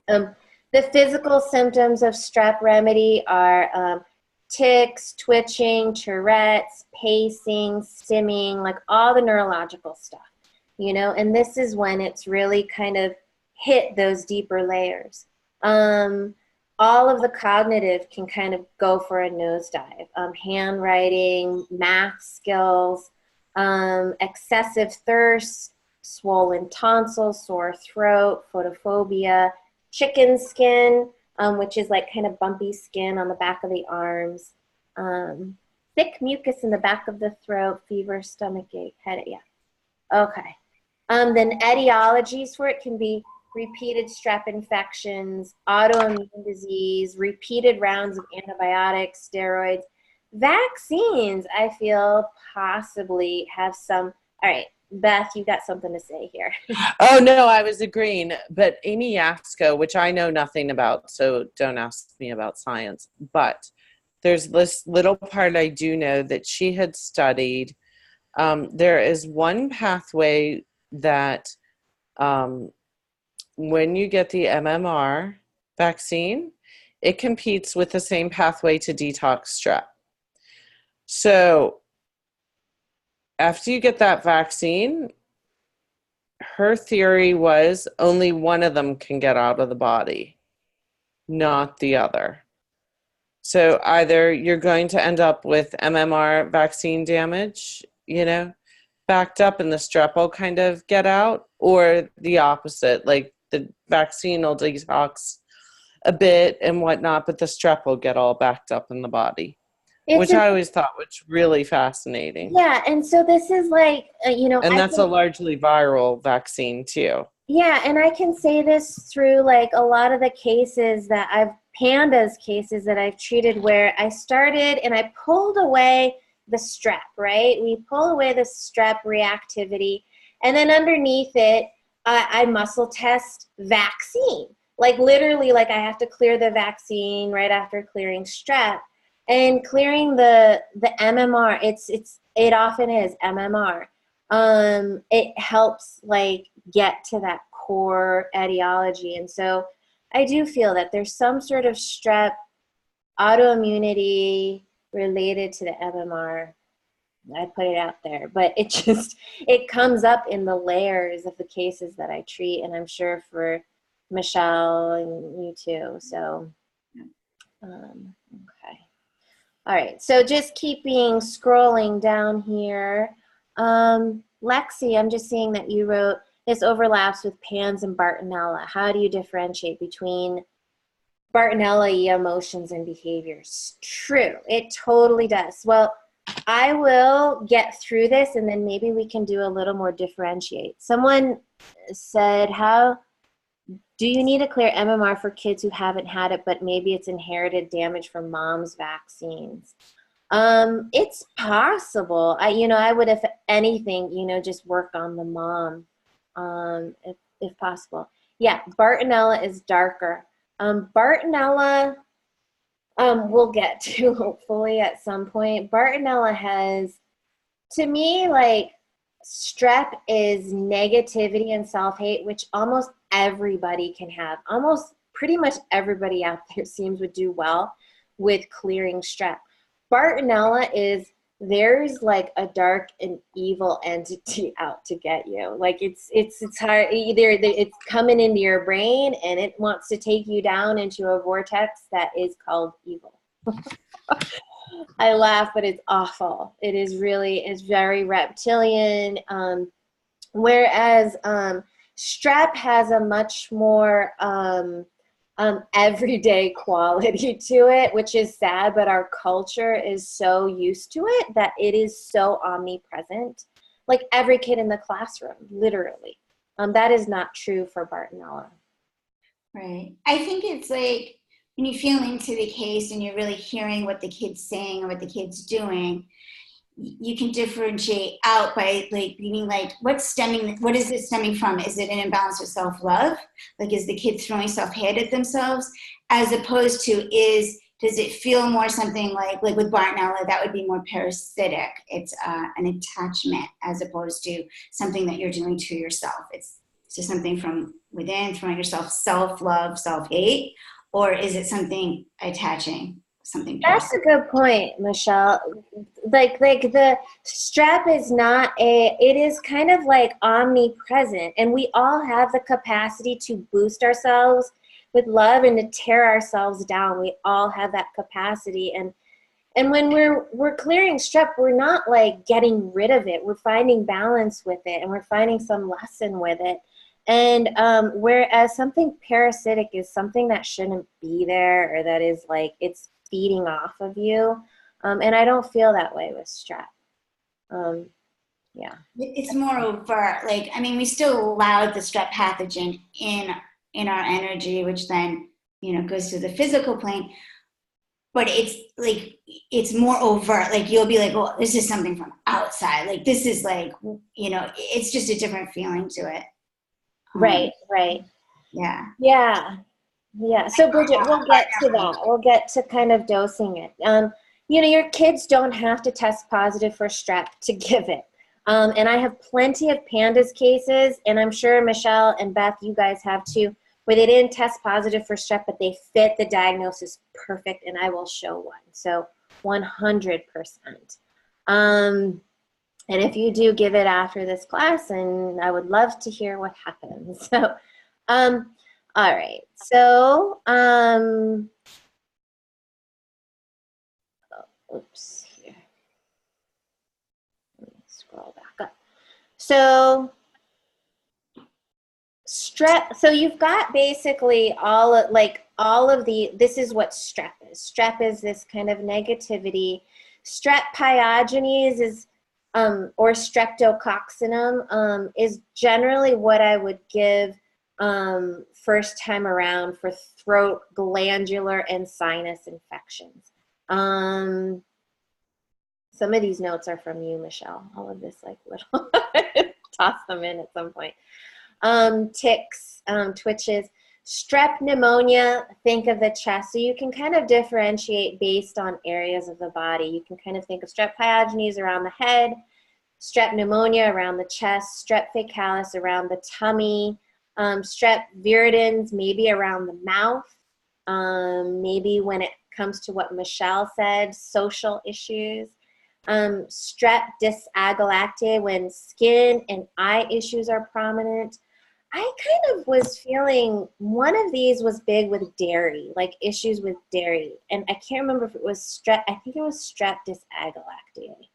The physical symptoms of strep remedy are tics, twitching, Tourette's, pacing, stimming, like all the neurological stuff, and this is when it's really kind of hit those deeper layers. All of the cognitive can kind of go for a nosedive. Handwriting, math skills, excessive thirst, swollen tonsils, sore throat, photophobia, chicken skin, which is like kind of bumpy skin on the back of the arms, thick mucus in the back of the throat, fever, stomachache, headache. Yeah. Okay. Then etiologies for it can be repeated strep infections, autoimmune disease, repeated rounds of antibiotics, steroids. Vaccines, I feel, possibly have some. All right, Beth, you got something to say here. Oh, no, I was agreeing. But Amy Yasko, which I know nothing about, so don't ask me about science, but there's this little part I do know that she had studied. There is one pathway that when you get the MMR vaccine, it competes with the same pathway to detox strep. So after you get that vaccine, her theory was only one of them can get out of the body, not the other. So either you're going to end up with MMR vaccine damage, backed up and the strep will kind of get out, or the opposite, like the vaccine will detox a bit and whatnot, but the strep will get all backed up in the body, which I always thought was really fascinating. Yeah, and so this is like, and that's a largely viral vaccine too. Yeah, and I can say this through like a lot of the cases that pandas cases that I've treated where I started and I pulled away the strep, right? We pull away the strep reactivity, and then underneath it, I muscle test vaccine. Like literally, like I have to clear the vaccine right after clearing strep, and clearing the MMR. It often is MMR. It helps like get to that core etiology, and so I do feel that there's some sort of strep autoimmunity related to the MMR. I put it out there, but it comes up in the layers of the cases that I treat, and I'm sure for Michelle and you too. So, okay. All right. So just scrolling down here. Lexi, I'm just seeing that you wrote, this overlaps with PANS and Bartonella. How do you differentiate between Bartonella emotions and behaviors? True. It totally does. Well, I will get through this and then maybe we can do a little more differentiate. Someone said, how do you need a clear MMR for kids who haven't had it, but maybe it's inherited damage from mom's vaccines? It's possible. I would, if anything, just work on the mom, if possible. Yeah, Bartonella is darker. Bartonella, we'll get to hopefully at some point. Bartonella has, to me, like strep is negativity and self-hate, which almost everybody can have. Almost pretty much everybody out there seems would do well with clearing strep. Bartonella is, there's like a dark and evil entity out to get you. Like it's hard, either it's coming into your brain and it wants to take you down into a vortex that is called evil. I laugh, but it's awful. It is very reptilian. Whereas strep has a much more everyday quality to it, which is sad, but our culture is so used to it that it is so omnipresent. Like every kid in the classroom, literally. That is not true for Bartonella. Right. I think it's like when you feel into the case and you're really hearing what the kid's saying or what the kid's doing, you can differentiate out by like meaning like what is this stemming from? Is it an imbalance of self-love? Like is the kid throwing self-hate at themselves? As opposed to is does it feel more something like with Bartonella, that would be more parasitic? It's an attachment as opposed to something that you're doing to yourself. It's just something from within, from yourself, self-love, self-hate, or is it something attaching, something That's a parasitic? good point, Michelle. Like the strep is not it is kind of like omnipresent, and we all have the capacity to boost ourselves with love and to tear ourselves down. We all have that capacity, and when we're clearing strep, we're not like getting rid of it. We're finding balance with it, and we're finding some lesson with it. And whereas something parasitic is something that shouldn't be there, or that is like it's feeding off of you. And I don't feel that way with strep. Yeah. It's more overt. Like, I mean, we still allow the strep pathogen in our energy, which then, goes to the physical plane. But it's like, it's more overt. Like, you'll be like, well, this is something from outside. Like, this is like, it's just a different feeling to it. Right, right. Yeah. Yeah. Yeah. So Bridget, we'll get to that. We'll get to kind of dosing it. Your kids don't have to test positive for strep to give it. And I have plenty of pandas cases, and I'm sure Michelle and Beth, you guys have too, where they didn't test positive for strep, but they fit the diagnosis perfect, and I will show one. So 100%. And if you do, give it after this class, and I would love to hear what happens. So, all right. So, oops, here. Let me scroll back up. So, strep. So you've got basically all of the. This is what strep is. Strep is this kind of negativity. Strep pyogenes is. Or streptococcinum is generally what I would give first time around for throat, glandular, and sinus infections. Some of these notes are from you, Michelle. All of this, like, little toss them in at some point. Ticks, twitches. Strep pneumonia, think of the chest. So you can kind of differentiate based on areas of the body. You can kind of think of strep pyogenes around the head, strep pneumonia around the chest, strep faecalis around the tummy, strep viridans maybe around the mouth, maybe when it comes to what Michelle said, social issues. Strep dysaggalactiae when skin and eye issues are prominent. I kind of was feeling one of these was big with dairy, like issues with dairy. And I can't remember if it was strep, I think it was strep dysaggalactiae.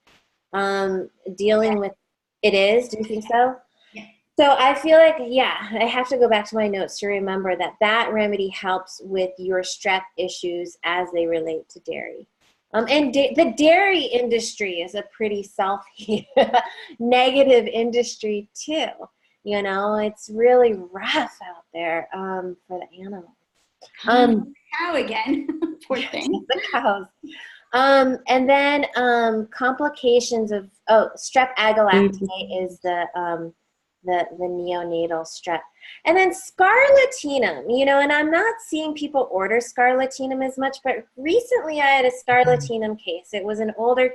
Dealing with, it is, do you think so? Yeah. So I feel like, yeah, I have to go back to my notes to remember that remedy helps with your strep issues as they relate to dairy. And the dairy industry is a pretty negative industry too. It's really rough out there for the animals. Cow again. Poor thing. The cows. And then complications of strep agalactiae is the neonatal strep, and then scarlatinum. And I'm not seeing people order scarlatinum as much, but recently I had a scarlatinum case. It was an older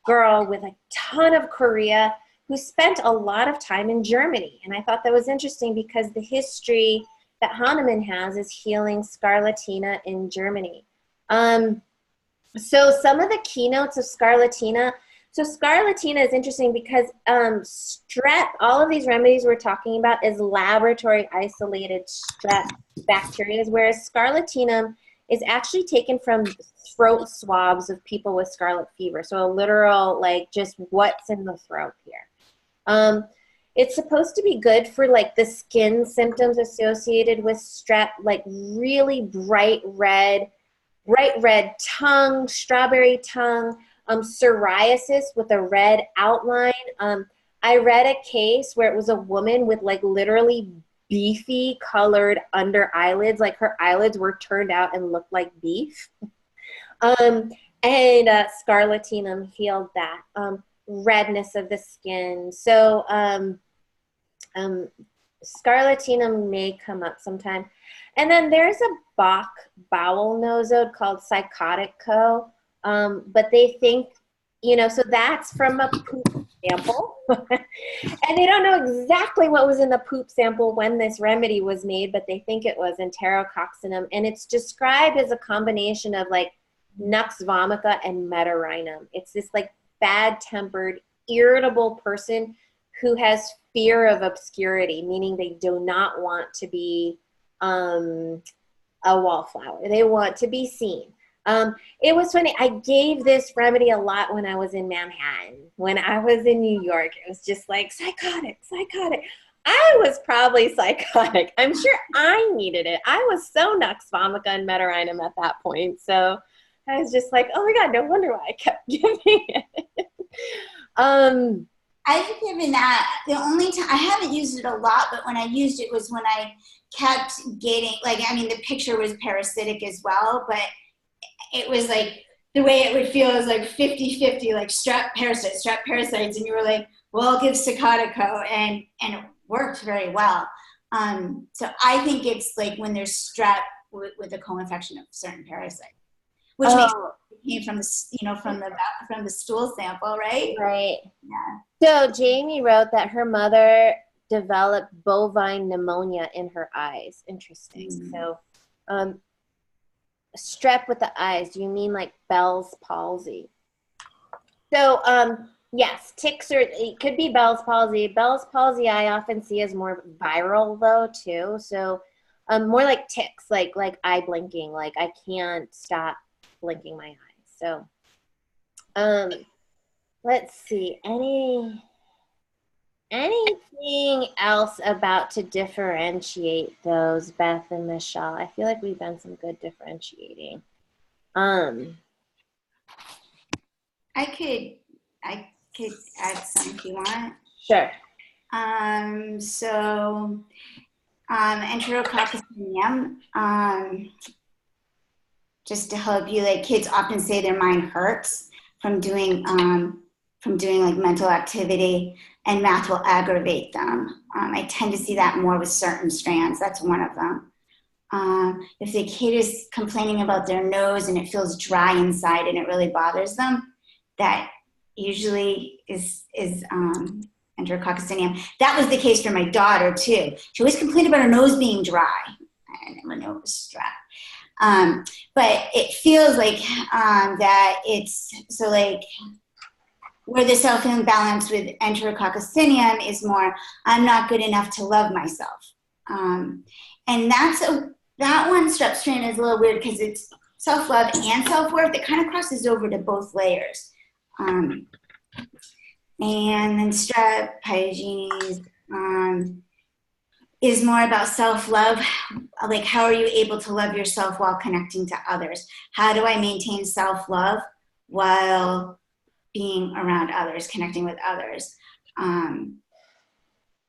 girl with a ton of chorea who spent a lot of time in Germany, and I thought that was interesting because the history that Hahnemann has is healing scarlatina in Germany. So some of the keynotes of scarlatina. So scarlatina is interesting because strep, all of these remedies we're talking about is laboratory isolated strep bacteria, whereas scarlatinum is actually taken from throat swabs of people with scarlet fever. So a literal, like, just what's in the throat here. It's supposed to be good for like the skin symptoms associated with strep, like really bright red tongue, strawberry tongue, psoriasis with a red outline. I read a case where it was a woman with like literally beefy colored under eyelids, like her eyelids were turned out and looked like beef. And scarlatinum healed that. Redness of the skin. So Scarlatina may come up sometime. And then there's a Bach bowel nosode called Psychotic Co. But they think, so that's from a poop sample. And they don't know exactly what was in the poop sample when this remedy was made, but they think it was enterococcinum. And it's described as a combination of like Nux vomica and Metaurinum. It's this like bad-tempered, irritable person who has fear of obscurity, meaning they do not want to be a wallflower. They want to be seen. It was funny. I gave this remedy a lot when I was in Manhattan. When I was in New York, it was just like psychotic. I was probably psychotic. I'm sure I needed it. I was so Nux vomica and Metaurinum at that point. So I was just like, oh my God, no wonder why I kept giving it. I've given that the only time I haven't used it a lot, but when I used it was when I kept getting the picture was parasitic as well, but it was like the way it would feel is like 50-50, like strep parasites, and you were like, well, I'll give Cicotico, and it worked very well. So I think it's like when there's strep with a co-infection of certain parasites, which makes came from the stool sample, right? Right. Yeah. So Jamie wrote that her mother developed bovine pneumonia in her eyes. Interesting. Mm-hmm. So, strep with the eyes. Do you mean like Bell's palsy? So, yes, ticks it could be Bell's palsy. Bell's palsy I often see as more viral though too. So, more like ticks, like eye blinking. Like I can't stop blinking my eyes. So, let's see. Anything else about to differentiate those, Beth and Michelle? I feel like we've done some good differentiating. I could add some if you want. Sure. Enterococcus, just to help you, like kids often say their mind hurts from doing like mental activity, and math will aggravate them. I tend to see that more with certain strands. That's one of them. If the kid is complaining about their nose and it feels dry inside and it really bothers them, that usually is Enterococcus. That was the case for my daughter too. She always complained about her nose being dry. I never knew it was strep. But it feels like that it's so like where the self-imbalance with Enterococcus is more, I'm not good enough to love myself. And that one strep strain is a little weird because it's self-love and self-worth. It kind of crosses over to both layers. And then strep pyogenes is more about self-love. Like, how are you able to love yourself while connecting to others? How do I maintain self-love while being around others, connecting with others?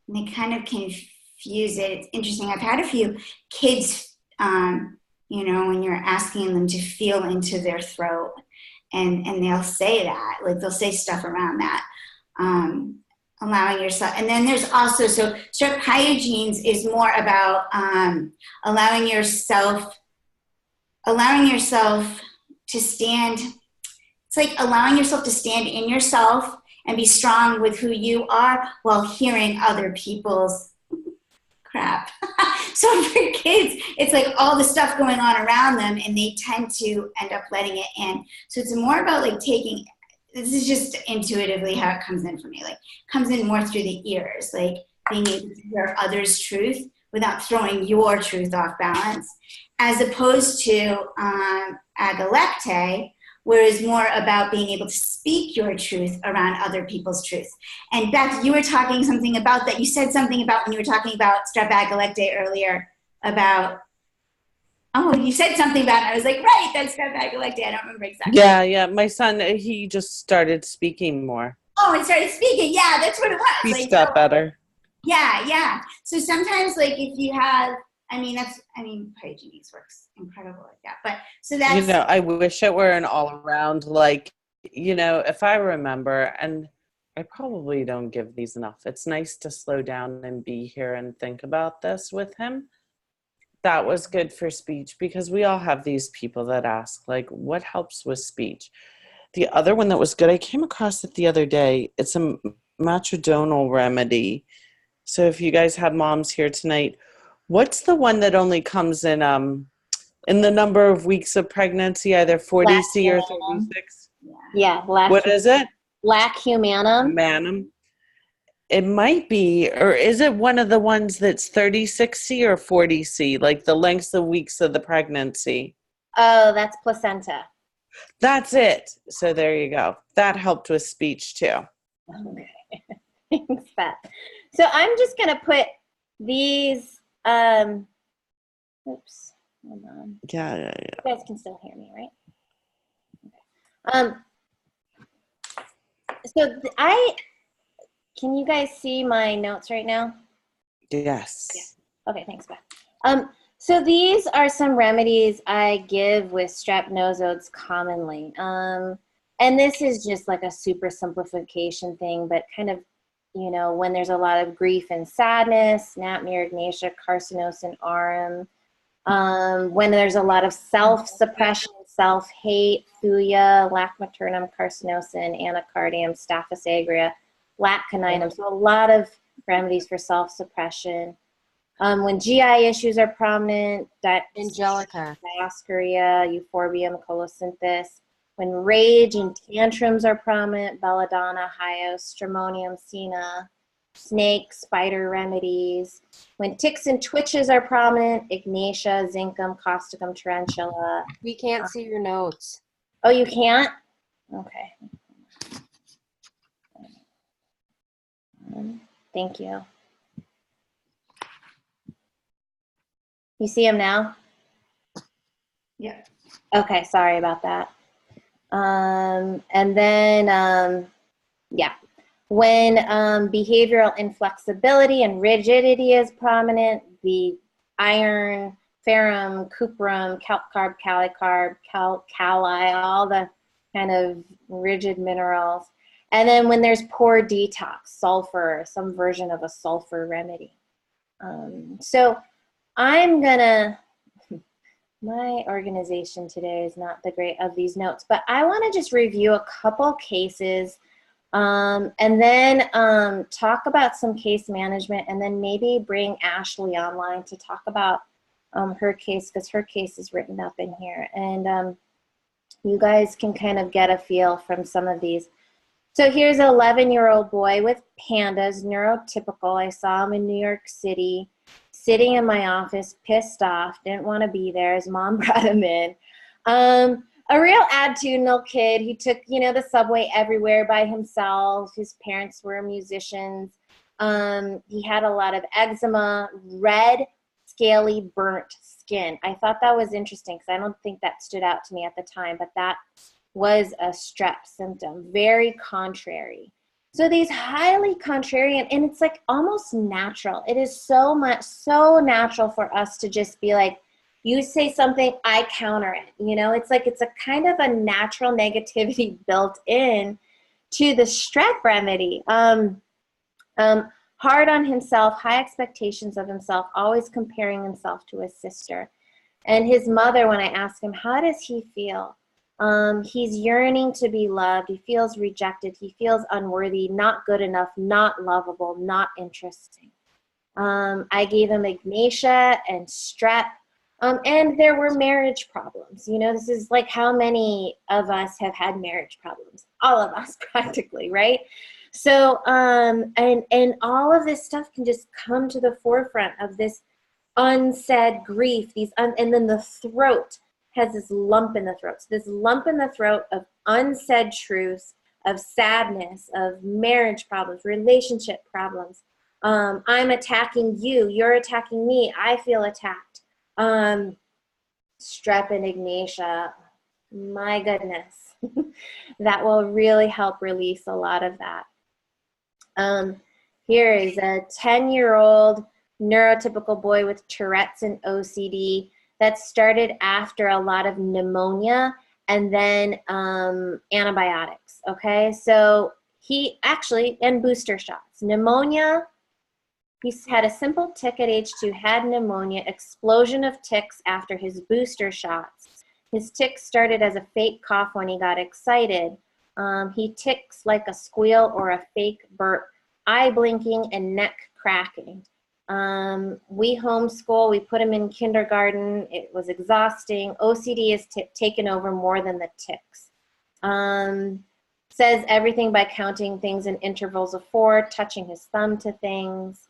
They kind of confuse it. It's interesting. I've had a few kids, when you're asking them to feel into their throat, and they'll say that, like they'll say stuff around that. Allowing yourself, and then there's also, so strep pyogenes is more about allowing yourself to stand. It's like allowing yourself to stand in yourself and be strong with who you are while hearing other people's crap. So for kids, it's like all the stuff going on around them, and they tend to end up letting it in. So it's more about like taking, this is just intuitively how it comes in for me. Like, it comes in more through the ears, like being able to hear others' truth without throwing your truth off balance, as opposed to agalecte, where it's more about being able to speak your truth around other people's truth. And Beth, you were talking something about that. You said something about when you were talking about strep agalecte earlier about, you said something about it. I was like, right, that's strep agalecte. I don't remember exactly. Yeah. My son, he just started speaking more. Oh, and started speaking. Yeah, that's what it was. Speaks got better. Yeah. So sometimes, like, if you have, Pyogenes works incredible like that. But so that's, I wish it were an all around, like, if I remember, and I probably don't give these enough. It's nice to slow down and be here and think about this with him. That was good for speech because we all have these people that ask, like, what helps with speech? The other one that was good, I came across it the other day. It's a matrodonal remedy. So if you guys have moms here tonight, what's the one that only comes in the number of weeks of pregnancy, either 40C or 36? Yeah, What is it? Lac humanum. Manum. It might be, or is it one of the ones that's 36C or 40C, like the lengths of weeks of the pregnancy? Oh, that's placenta. That's it. So there you go. That helped with speech too. Okay. Thanks, Beth. So I'm just going to put these, oops, hold on. Yeah. You guys can still hear me, right? Okay. So can you guys see my notes right now? Yes. Yeah. Okay, thanks, Beth. So these are some remedies I give with strep nosodes commonly. And this is just like a super simplification thing, but kind of, you know, when there's a lot of grief and sadness, Napier, Ignatia, carcinosin aurum, when there's a lot of self-suppression, self-hate, thuya, lac maternum, carcinosin, anacardium, staphylos agria, lac caninum. So a lot of remedies for self-suppression. When GI issues are prominent, Angelica. dioscorea, euphorbium, colocynthis. When rage and tantrums are prominent, belladonna, hyos, stramonium, sina, snake, spider remedies. When ticks and twitches are prominent, ignatia, zincum, causticum, tarantula. We can't see your notes. Oh, you can't? Okay. Thank you. You see them now? Yeah. Okay, sorry about that. And then, yeah, when behavioral inflexibility and rigidity is prominent, the iron, ferrum, cuprum, calcarb, calicarb, cali, all the kind of rigid minerals. And then when there's poor detox, sulfur, some version of a sulfur remedy. So I'm gonna, my organization today is not the great of these notes, but I wanna just review a couple cases and then talk about some case management and then maybe bring Ashley online to talk about her case, because her case is written up in here. And you guys can kind of get a feel from some of these. So here's an 11-year-old boy with pandas, neurotypical. I saw him in New York City, sitting in my office, pissed off, didn't want to be there. His mom brought him in. A real attitudinal kid. He took, you know, the subway everywhere by himself. His parents were musicians. He had a lot of eczema, red, scaly, burnt skin. I thought that was interesting because I don't think that stood out to me at the time, but that was a strep symptom, very contrary. So these highly contrarian, and it's like almost natural. It is so natural for us to just be like, you say something, I counter it. You know, it's like it's a kind of a natural negativity built in to the strep remedy. Hard on himself, high expectations of himself, always comparing himself to his sister. And his mother, when I asked him, how does he feel? He's yearning to be loved. He feels rejected. He feels unworthy, not good enough, not lovable, not interesting. I gave him ignatia and strep. And there were marriage problems. You know, this is like how many of us have had marriage problems? All of us practically, right? So, and all of this stuff can just come to the forefront of this unsaid grief, and then the throat has this lump in the throat. So this lump in the throat of unsaid truths, of sadness, of marriage problems, relationship problems. I'm attacking you, you're attacking me, I feel attacked. Strep and ignatia, my goodness. That will really help release a lot of that. Here is a 10-year-old neurotypical boy with Tourette's and OCD that started after a lot of pneumonia and then antibiotics, okay? So and booster shots. Pneumonia, he had a simple tick at age 2, had pneumonia, explosion of ticks after his booster shots. His ticks started as a fake cough when he got excited. He ticks like a squeal or a fake burp, eye blinking and neck cracking. We homeschool, we put him in kindergarten. It was exhausting. OCD has taken over more than the ticks. Says everything by counting things in intervals of 4, touching his thumb to things.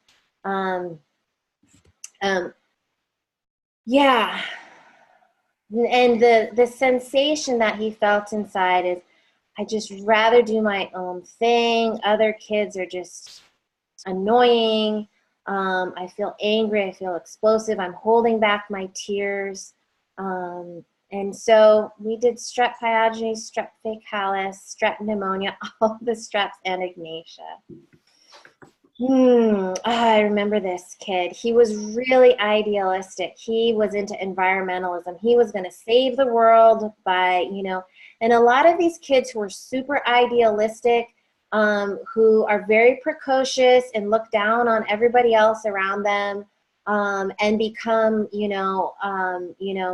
Yeah. And the sensation that he felt inside is, I just rather do my own thing. Other kids are just annoying. I feel angry. I feel explosive. I'm holding back my tears. And so we did strep pyogeny, strep faecalis, strep pneumonia, all the streps, and ignatia. I remember this kid. He was really idealistic. He was into environmentalism. He was going to save the world by, and a lot of these kids who are super idealistic, who are very precocious and look down on everybody else around them, and become,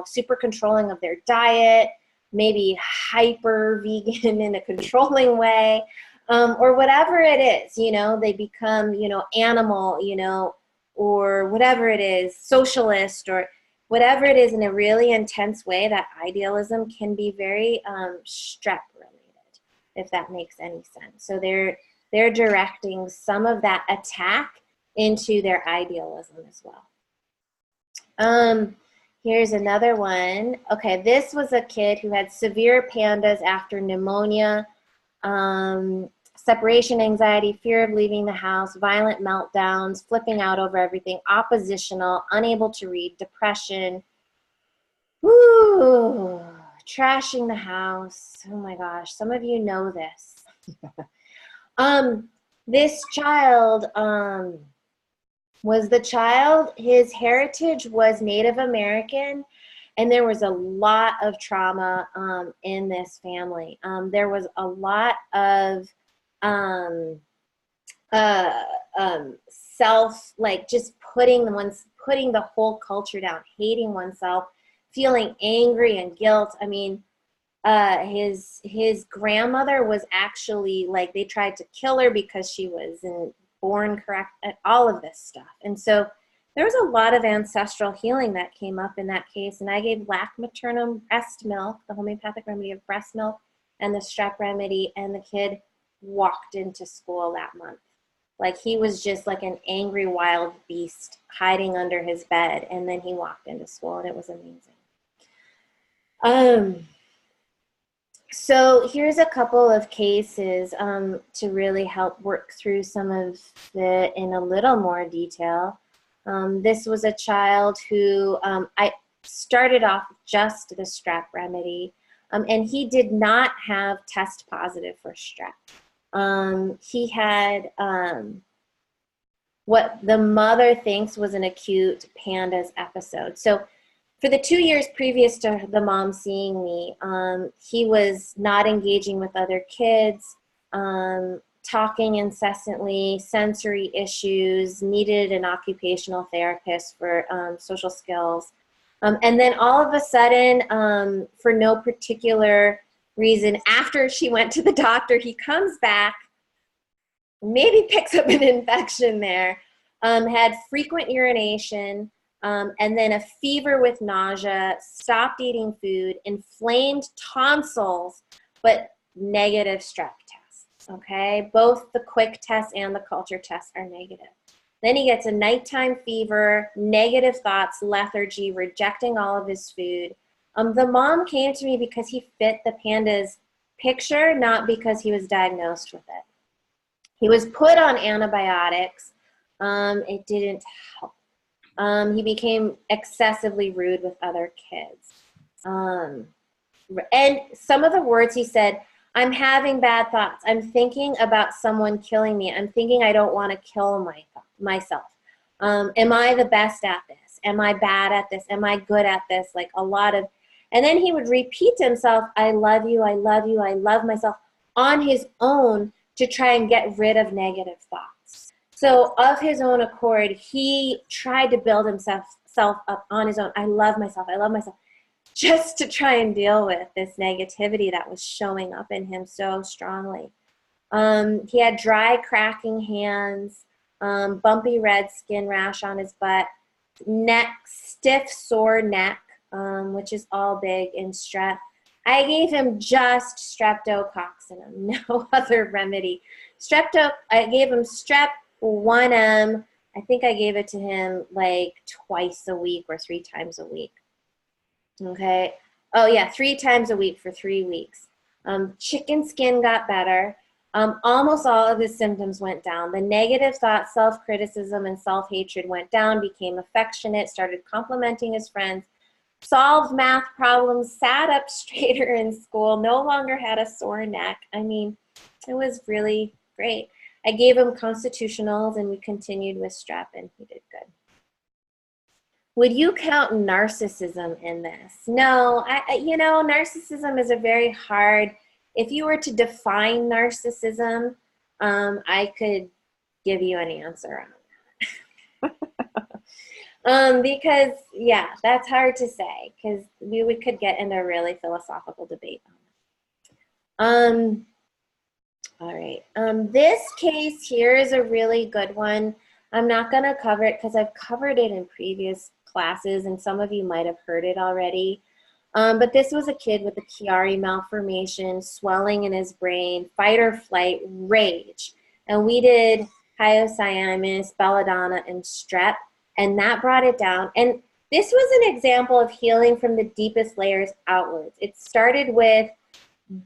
super controlling of their diet, maybe hyper vegan in a controlling way. Or whatever it is, they become, animal, or whatever it is, socialist, or whatever it is, in a really intense way. That idealism can be very strep related, if that makes any sense. So they're directing some of that attack into their idealism as well. Here's another one. Okay, this was a kid who had severe pandas after pneumonia. Separation anxiety, fear of leaving the house, violent meltdowns, flipping out over everything, oppositional, unable to read, depression, trashing the house. Oh my gosh, some of you know this. This child was the child, his heritage was Native American, and there was a lot of trauma in this family. There was a lot of self, like just putting the whole culture down, hating oneself, feeling angry and guilt. I mean, his grandmother was actually, like, they tried to kill her because she wasn't born correct, all of this stuff. And so there was a lot of ancestral healing that came up in that case, and I gave lac maternum breast milk, the homeopathic remedy of breast milk, and the strep remedy, and the kid walked into school that month. Like, he was just like an angry wild beast hiding under his bed, and then he walked into school, and it was amazing. So here's a couple of cases to really help work through some of it in a little more detail. This was a child who I started off just the strep remedy, and he did not have test positive for strep. He had what the mother thinks was an acute pandas episode. So for the 2 years previous to the mom seeing me, he was not engaging with other kids, talking incessantly, sensory issues, needed an occupational therapist for social skills. And then all of a sudden, for no particular reason, after she went to the doctor, he comes back, maybe picks up an infection there, had frequent urination, and then a fever with nausea, stopped eating food, inflamed tonsils, but negative strep tests, okay? Both the quick test and the culture test are negative. Then he gets a nighttime fever, negative thoughts, lethargy, rejecting all of his food. The mom came to me because he fit the pandas picture, not because he was diagnosed with it. He was put on antibiotics. It didn't help. He became excessively rude with other kids. And some of the words he said, I'm having bad thoughts. I'm thinking about someone killing me. I'm thinking I don't want to kill myself. Am I the best at this? Am I bad at this? Am I good at this? Like a lot of, and then he would repeat to himself, I love you, I love you, I love myself, on his own, to try and get rid of negative thoughts. So of his own accord, he tried to build himself up on his own. I love myself, just to try and deal with this negativity that was showing up in him so strongly. He had dry, cracking hands, bumpy red skin rash on his butt, stiff, sore neck, which is all big in strep. I gave him just streptococcinum, no other remedy. I gave him strep 1M. I think I gave it to him like twice a week or 3 times a week. Okay. Oh yeah, 3 times a week for 3 weeks. Chicken skin got better. Almost all of his symptoms went down. The negative thoughts, self-criticism, and self-hatred went down, became affectionate, started complimenting his friends, solved math problems, sat up straighter in school, no longer had a sore neck. I mean, it was really great. I gave him constitutionals, and we continued with strep, and he did good. Would you count narcissism in this? No, narcissism is a very hard, if you were to define narcissism, I could give you an answer on that. Because, yeah, that's hard to say, because we could get into a really philosophical debate on that. All right. This case here is a really good one. I'm not going to cover it because I've covered it in previous classes, and some of you might have heard it already. But this was a kid with a Chiari malformation, swelling in his brain, fight or flight, rage. And we did hyoscyamus, belladonna, and strep, and that brought it down. And this was an example of healing from the deepest layers outwards. It started with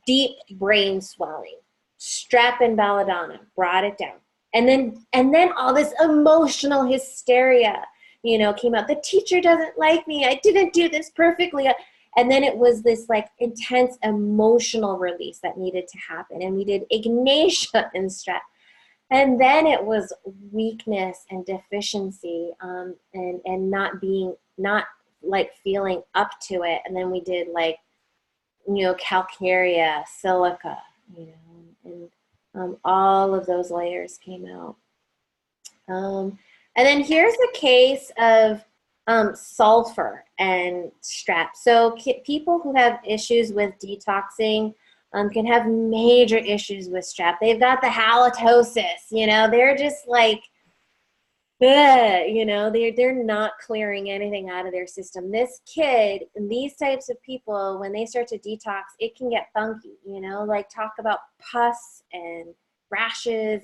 deep brain swelling. Strep and belladonna brought it down. And then all this emotional hysteria, came out. The teacher doesn't like me. I didn't do this perfectly. And then it was this like intense emotional release that needed to happen. And we did ignatia and strep. And then it was weakness and deficiency, and not like feeling up to it. And then we did like, calcarea, silica, and all of those layers came out. And then here's a case of sulfur and strep. So people who have issues with detoxing can have major issues with strep. They've got the halitosis, they're just like, they're not clearing anything out of their system. This kid and these types of people, when they start to detox, it can get funky, like talk about pus and rashes,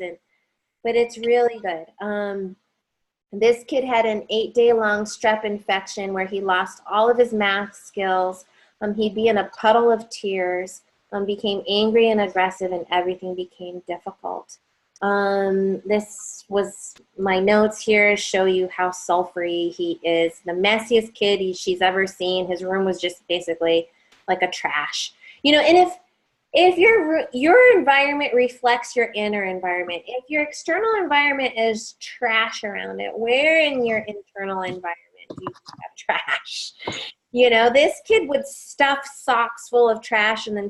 but it's really good. This kid had an 8-day-long strep infection where he lost all of his math skills. He'd be in a puddle of tears, became angry and aggressive, and everything became difficult. This was my notes here show you how sulfury he is. The messiest kid she's ever seen. His room was just basically like a trash. And if your environment reflects your inner environment, if your external environment is trash around it, where in your internal environment do you have trash? This kid would stuff socks full of trash and then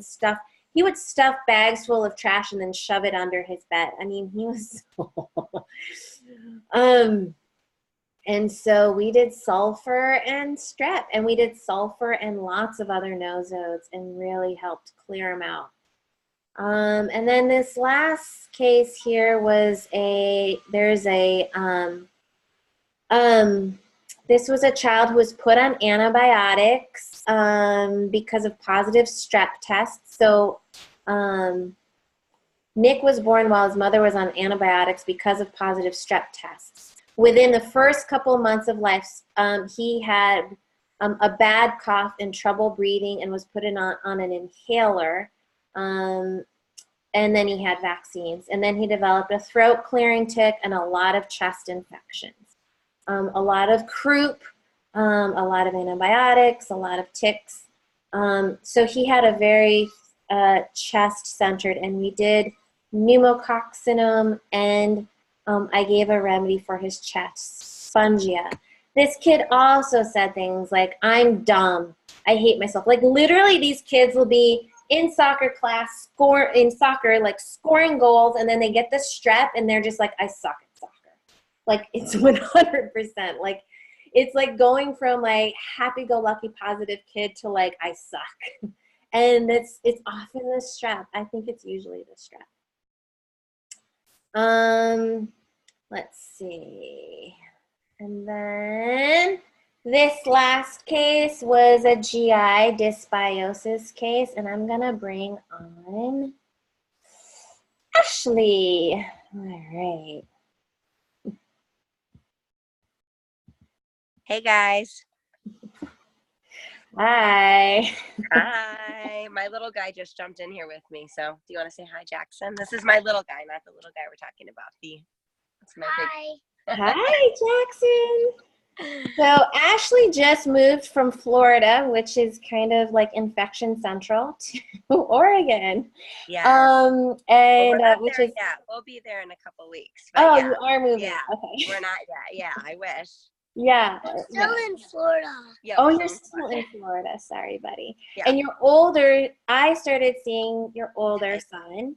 he would stuff bags full of trash and then shove it under his bed. I mean, he was and so we did sulfur and strep, and we did sulfur and lots of other nosodes, and really helped clear them out. And then this last case here was this was a child who was put on antibiotics because of positive strep tests. So Nick was born while his mother was on antibiotics because of positive strep tests. Within the first couple months of life, he had a bad cough and trouble breathing and was put on an inhaler. And then he had vaccines. And then he developed a throat clearing tic and a lot of chest infections. A lot of croup, a lot of antibiotics, a lot of ticks. So he had a very chest-centered, and we did pneumococcinum, and I gave a remedy for his chest, spongia. This kid also said things like, I'm dumb, I hate myself. Like literally these kids will be in soccer class, like scoring goals, and then they get the strep, and they're just like, I suck at soccer. Like, it's 100%. Like, it's like going from like happy-go-lucky positive kid to like, I suck. And it's often the strep. I think it's usually the strep. Let's see. And then this last case was a GI dysbiosis case, and I'm gonna bring on Ashley. All right. Hey guys. Hi. Hi. My little guy just jumped in here with me. So do you want to say hi, Jackson? This is my little guy, not the little guy we're talking about. That's my Hi, Jackson. So Ashley just moved from Florida, which is kind of like infection central, to Oregon. Yeah. And which is we'll be there in a couple weeks. Oh, yeah. You are moving. Yeah. Okay. We're not yet. Yeah, I wish. Yeah. We're still in Florida. Yeah, oh, you're still in Florida. Sorry, buddy. Yeah. And you're older. I started seeing your older son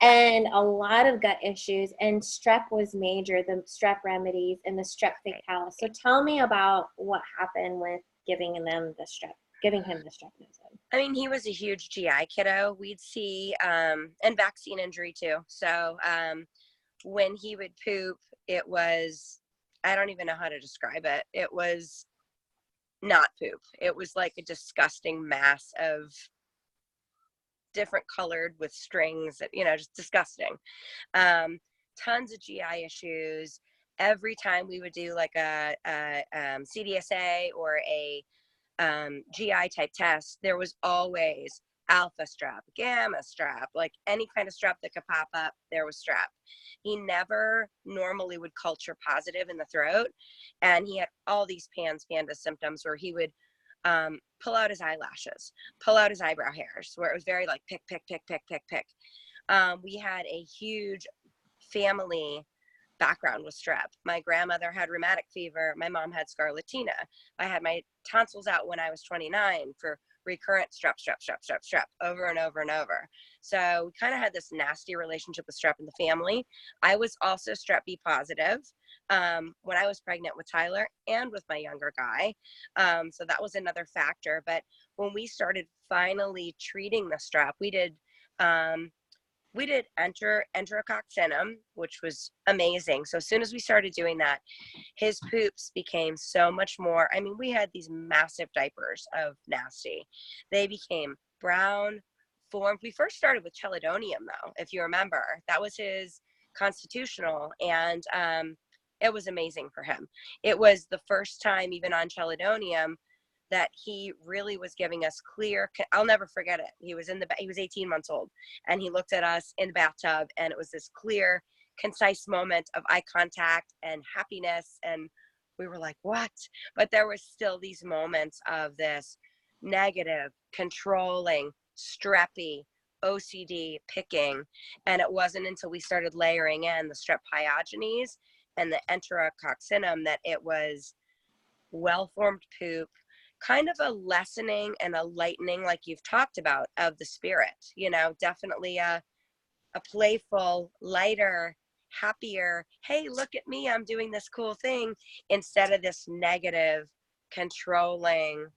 and a lot of gut issues, and strep was major, the strep remedies and the strep facialis. So tell me about what happened with giving him the strep nosode. I mean, he was a huge GI kiddo. We'd see, and vaccine injury too. So when he would poop, it was, I don't even know how to describe it. It was not poop. It was like a disgusting mass of different colored with strings, just disgusting. Tons of GI issues. Every time we would do like a CDSA or a GI type test, there was always alpha strep, gamma strep, like any kind of strep that could pop up, there was strep. He never normally would culture positive in the throat, and he had all these panda symptoms where he would pull out his eyelashes, pull out his eyebrow hairs, where it was very like pick. We had a huge family background with strep. My grandmother had rheumatic fever. My mom had scarlatina. I had my tonsils out when I was 29 for recurrent strep over and over and over. So we kind of had this nasty relationship with strep in the family. I was also strep B positive when I was pregnant with Tyler and with my younger guy. So that was another factor. But when we started finally treating the strep, we did enterococcinum, which was amazing. So as soon as we started doing that, his poops became so much more. I mean, we had these massive diapers of nasty. They became brown, formed. We first started with chelidonium, though, if you remember. That was his constitutional, and it was amazing for him. It was the first time, even on chelidonium, that he really was giving us clear. I'll never forget it. He was he was 18 months old, and he looked at us in the bathtub, and it was this clear, concise moment of eye contact and happiness. And we were like, what? But there was still these moments of this negative, controlling, streppy, OCD picking. And it wasn't until we started layering in the strep pyogenes and the enterococcinum that it was well-formed poop, kind of a lessening and a lightening, like you've talked about, of the spirit, definitely a playful, lighter, happier, hey, look at me, I'm doing this cool thing, instead of this negative, controlling,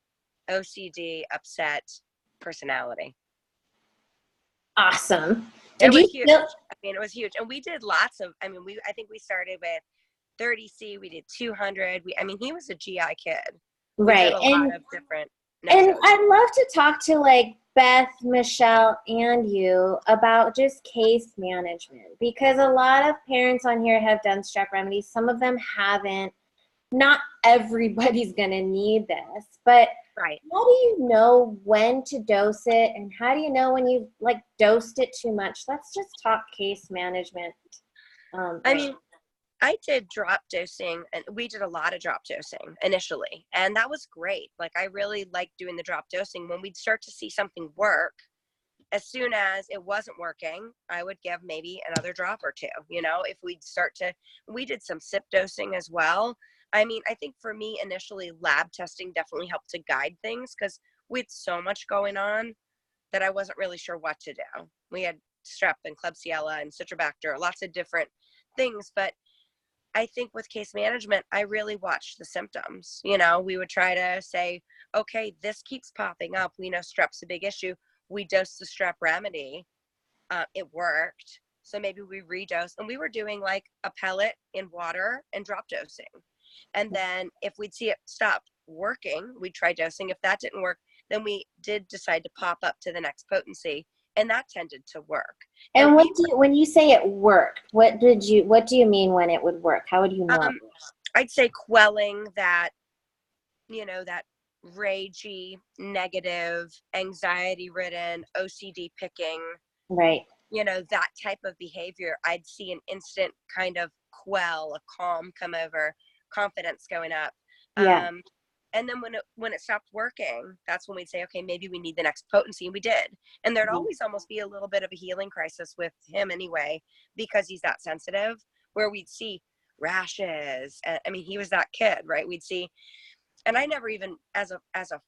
OCD, upset personality. Awesome. It was huge. I mean, it was huge. And we did lots of, I think we started with 30C, we did 200. He was a GI kid. Right. And of different and I'd love to talk to like Beth, Michelle, and you about just case management, because a lot of parents on here have done strep remedies. Some of them haven't. Not everybody's going to need this, but right. How do you know when to dose it, and how do you know when you've like dosed it too much? Let's just talk case management. I did drop dosing, and we did a lot of drop dosing initially, and that was great. Like, I really liked doing the drop dosing. When we'd start to see something work, as soon as it wasn't working, I would give maybe another drop or two. If we did some sip dosing as well. I think for me, initially, lab testing definitely helped to guide things, because we had so much going on. that I wasn't really sure what to do. We had strep and Klebsiella and Citrobacter, lots of different things. But I think with case management, I really watched the symptoms. You know, we would try to say, okay, this keeps popping up. We know strep's a big issue. We dosed the strep remedy. It worked. So maybe we redose. And we were doing like a pellet in water and drop dosing. And then if we'd see it stop working, we'd try dosing. If that didn't work, then we did decide to pop up to the next potency. And that tended to work. And when you say it worked, what do you mean when it would work? How would you know? I'd say quelling that, you know, that ragey, negative, anxiety ridden, OCD picking, right? You know, that type of behavior. I'd see an instant kind of quell, a calm come over, confidence going up. Yeah. And then when it stopped working, that's when we'd say, okay, maybe we need the next potency. And we did. And there'd always almost be a little bit of a healing crisis with him anyway, because he's that sensitive, where we'd see rashes. I mean, he was that kid, right? We'd see, and I never even, as a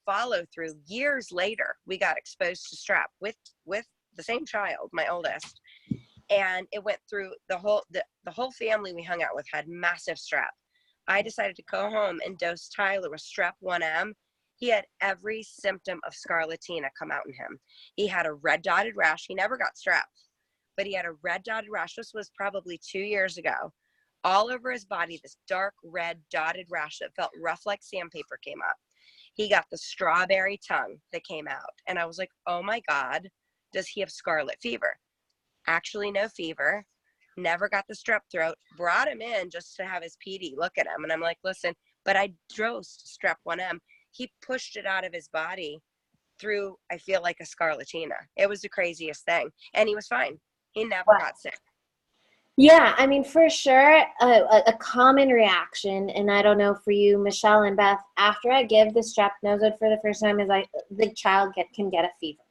follow through, years later, we got exposed to strep with the same child, my oldest. And it went through the whole family we hung out with had massive strep. I decided to go home and dose Tyler with Strep 1M. He had every symptom of scarlatina come out in him. He had a red dotted rash. He never got strep, but he had a red dotted rash. This was probably 2 years ago. All over his body, this dark red dotted rash that felt rough like sandpaper came up. He got the strawberry tongue that came out. And I was like, oh my God, does he have scarlet fever? Actually, no fever. Never got the strep throat, brought him in just to have his PD look at him. And I'm like, listen, but I dosed Strep 1M. He pushed it out of his body through, I feel like, a scarlatina. It was the craziest thing. And he was fine. He never got sick. Yeah, I mean, for sure, a common reaction, and I don't know for you, Michelle and Beth, after I give the strep nosode for the first time is the child can get a fever,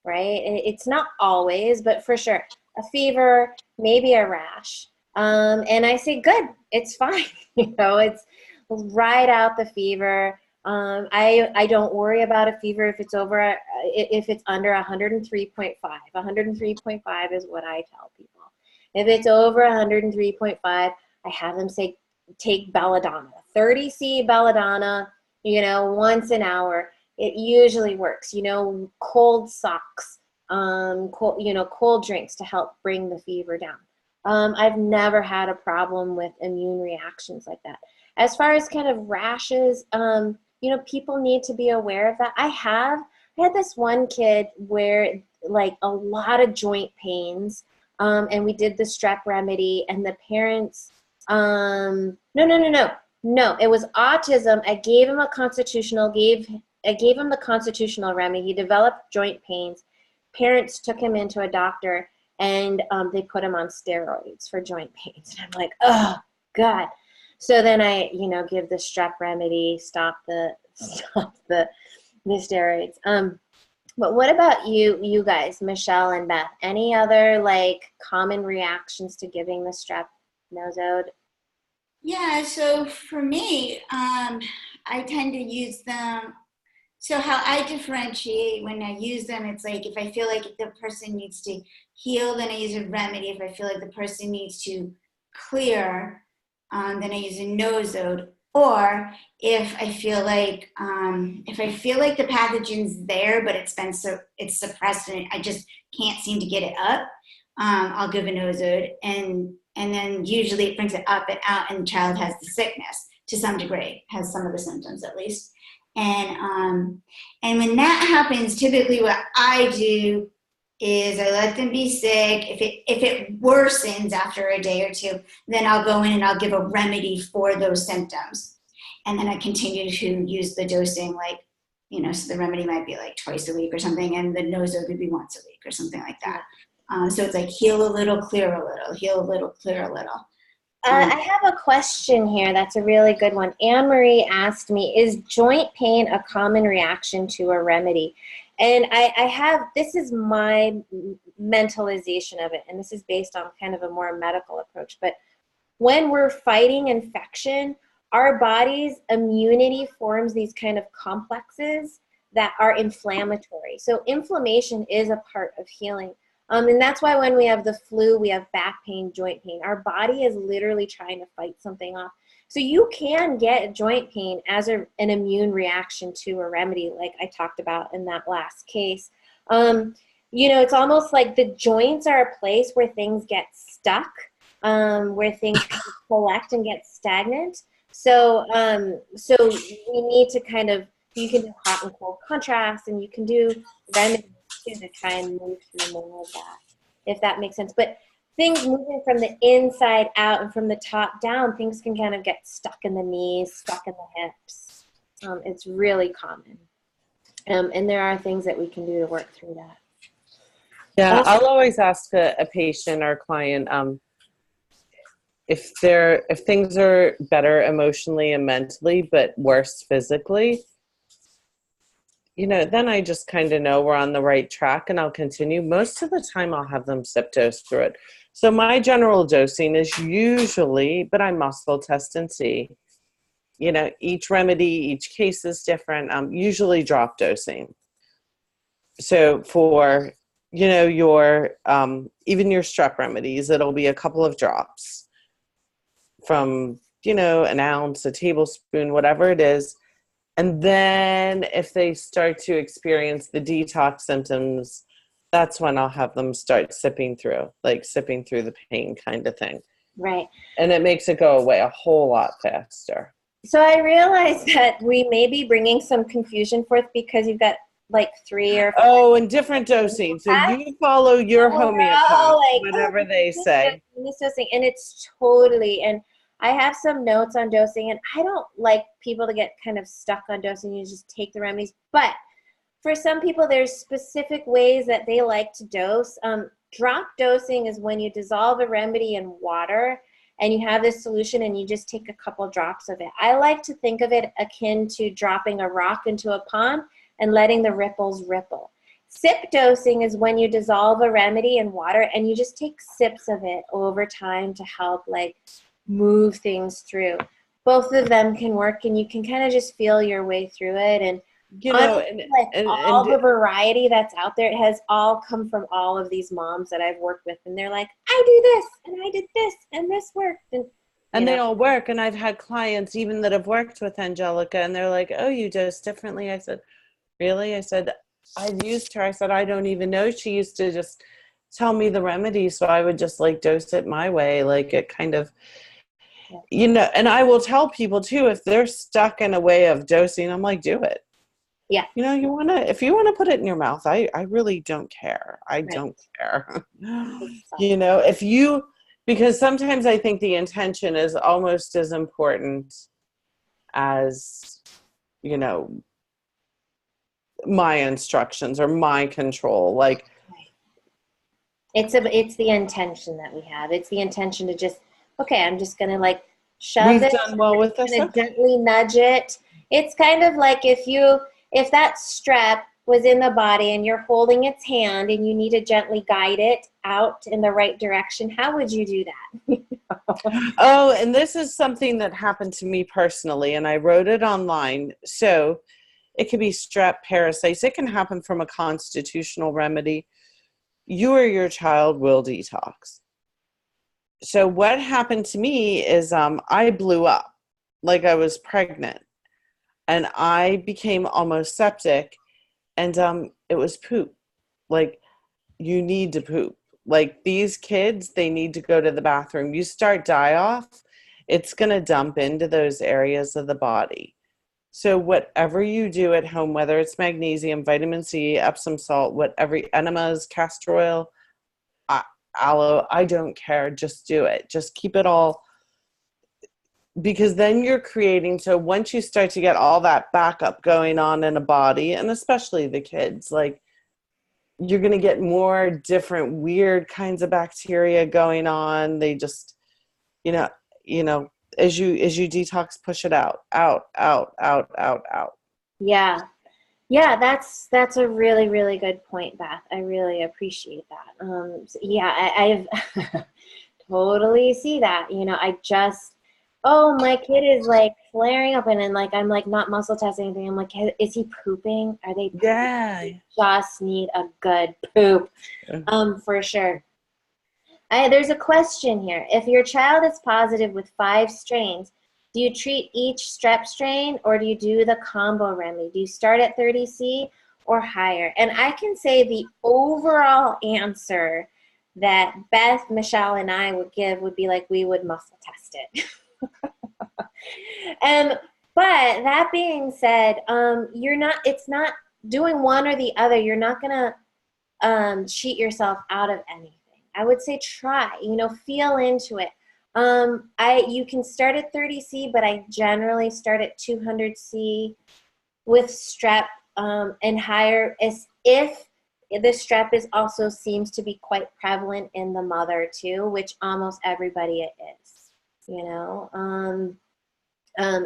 right? It's not always, but for sure. A fever, maybe a rash. And I say, good, it's fine. You know, it's ride out the fever. I don't worry about a fever if it's under 103.5. 103.5 is what I tell people. If it's over 103.5, I have them say, take belladonna, 30C belladonna, you know, once an hour. It usually works, you know, cold socks. Cold drinks to help bring the fever down. I've never had a problem with immune reactions like that. As far as kind of rashes, people need to be aware of that. I had this one kid where like a lot of joint pains, and we did the strep remedy, and the parents, no, it was autism. I gave him the constitutional remedy. He developed joint pains. Parents took him into a doctor, and they put him on steroids for joint pains. And I'm like, oh God. So then I, give the strep remedy, stop the steroids. But what about you guys, Michelle and Beth? Any other like common reactions to giving the strep nosode? Yeah, so for me, I tend to use them. So how I differentiate when I use them, it's like if I feel like the person needs to heal, then I use a remedy. If I feel like the person needs to clear, then I use a nosode. Or if I feel like the pathogen's there, but it's suppressed and I just can't seem to get it up, I'll give a nosode. And then usually it brings it up and out, and the child has the sickness to some degree, has some of the symptoms at least. And when that happens, typically what I do is I let them be sick. If it worsens after a day or two, then I'll go in and I'll give a remedy for those symptoms. And then I continue to use the dosing, like, so the remedy might be like twice a week or something, and the nosode would be once a week or something like that. So it's like heal a little, clear a little, heal a little, clear a little. I have a question here. That's a really good one. Anne-Marie asked me, is joint pain a common reaction to a remedy? And this is my mentalization of it, and this is based on kind of a more medical approach. But when we're fighting infection, our body's immunity forms these kind of complexes that are inflammatory. So inflammation is a part of healing. And that's why when we have the flu, we have back pain, joint pain. Our body is literally trying to fight something off. So you can get joint pain as an immune reaction to a remedy, like I talked about in that last case. It's almost like the joints are a place where things get stuck, where things collect and get stagnant. So we need to you can do hot and cold contrast, and you can do remedies too to try and move through more of that, if that makes sense. But things moving from the inside out and from the top down, things can kind of get stuck in the knees, stuck in the hips. It's really common. And there are things that we can do to work through that. Yeah, I'll always ask a patient or client if things are better emotionally and mentally, but worse physically. Then I just kind of know we're on the right track, and I'll continue. Most of the time, I'll have them sip dose through it. So my general dosing is usually, but I muscle test and see. Each remedy, each case is different. Usually drop dosing. So for your even your strep remedies, it'll be a couple of drops from an ounce, a tablespoon, whatever it is. And then if they start to experience the detox symptoms, that's when I'll have them start sipping through the pain kind of thing. Right. And it makes it go away a whole lot faster. So I realize that we may be bringing some confusion forth because you've got like 3 or 4. Oh, and different dosing. So you follow your homeopath, whatever they say. This dosing, and it's totally, and I have some notes on dosing, and I don't like people to get kind of stuck on dosing. You just take the remedies. But for some people, there's specific ways that they like to dose. Drop dosing is when you dissolve a remedy in water and you have this solution and you just take a couple drops of it. I like to think of it akin to dropping a rock into a pond and letting the ripples ripple. Sip dosing is when you dissolve a remedy in water and you just take sips of it over time to help move things through. Both of them can work, and you can kind of just feel your way through it. And all the variety that's out there, it has all come from all of these moms that I've worked with, and they're like, I do this and I did this and this worked, and they all work. And I've had clients even that have worked with Angelica, and they're like, oh, you dose differently. I said, really? I said, I've used her. I said, I don't even know. She used to just tell me the remedy, so I would just dose it my way. It kind of, and I will tell people too, if they're stuck in a way of dosing, I'm like, do it. Yeah. If you want to put it in your mouth, I really don't care. I don't care. Because sometimes I think the intention is almost as important as, my instructions or my control. It's the intention that we have. It's the intention to just, okay, I'm just going to shove We've it. done well with this. Gently nudge it. It's kind of like if that strep was in the body and you're holding its hand and you need to gently guide it out in the right direction, how would you do that? Oh, and this is something that happened to me personally, and I wrote it online. So it could be strep, parasites. It can happen from a constitutional remedy. You or your child will detox. So what happened to me is I blew up like I was pregnant, and I became almost septic, and it was poop. You need to poop. These kids, they need to go to the bathroom. You start die-off, it's going to dump into those areas of the body. So whatever you do at home, whether it's magnesium, vitamin C, Epsom salt, whatever, enemas, castor oil, aloe, I don't care. Just do it. Just keep it all, because then you're creating, so once you start to get all that backup going on in a body, and especially the kids, you're going to get more different weird kinds of bacteria going on. They just, as you detox, push it out. Yeah. That's a really, really good point, Beth. I really appreciate that. I've totally see that. oh, my kid is like flaring up, and then like I'm like not muscle testing anything. I'm like, is he pooping? Are they pooping? Yeah. They just need a good poop. For sure. There's a question here. If your child is positive with 5 strains, do you treat each strep strain or do you do the combo remedy? Do you start at 30C or higher? And I can say the overall answer that Beth, Michelle, and I would give would be like we would muscle test it. But that being said, it's not doing one or the other. You're not going to cheat yourself out of anything. I would say try, feel into it. You can start at 30C, but I generally start at 200C with strep, and higher if the strep is also seems to be quite prevalent in the mother too, which almost everybody it is,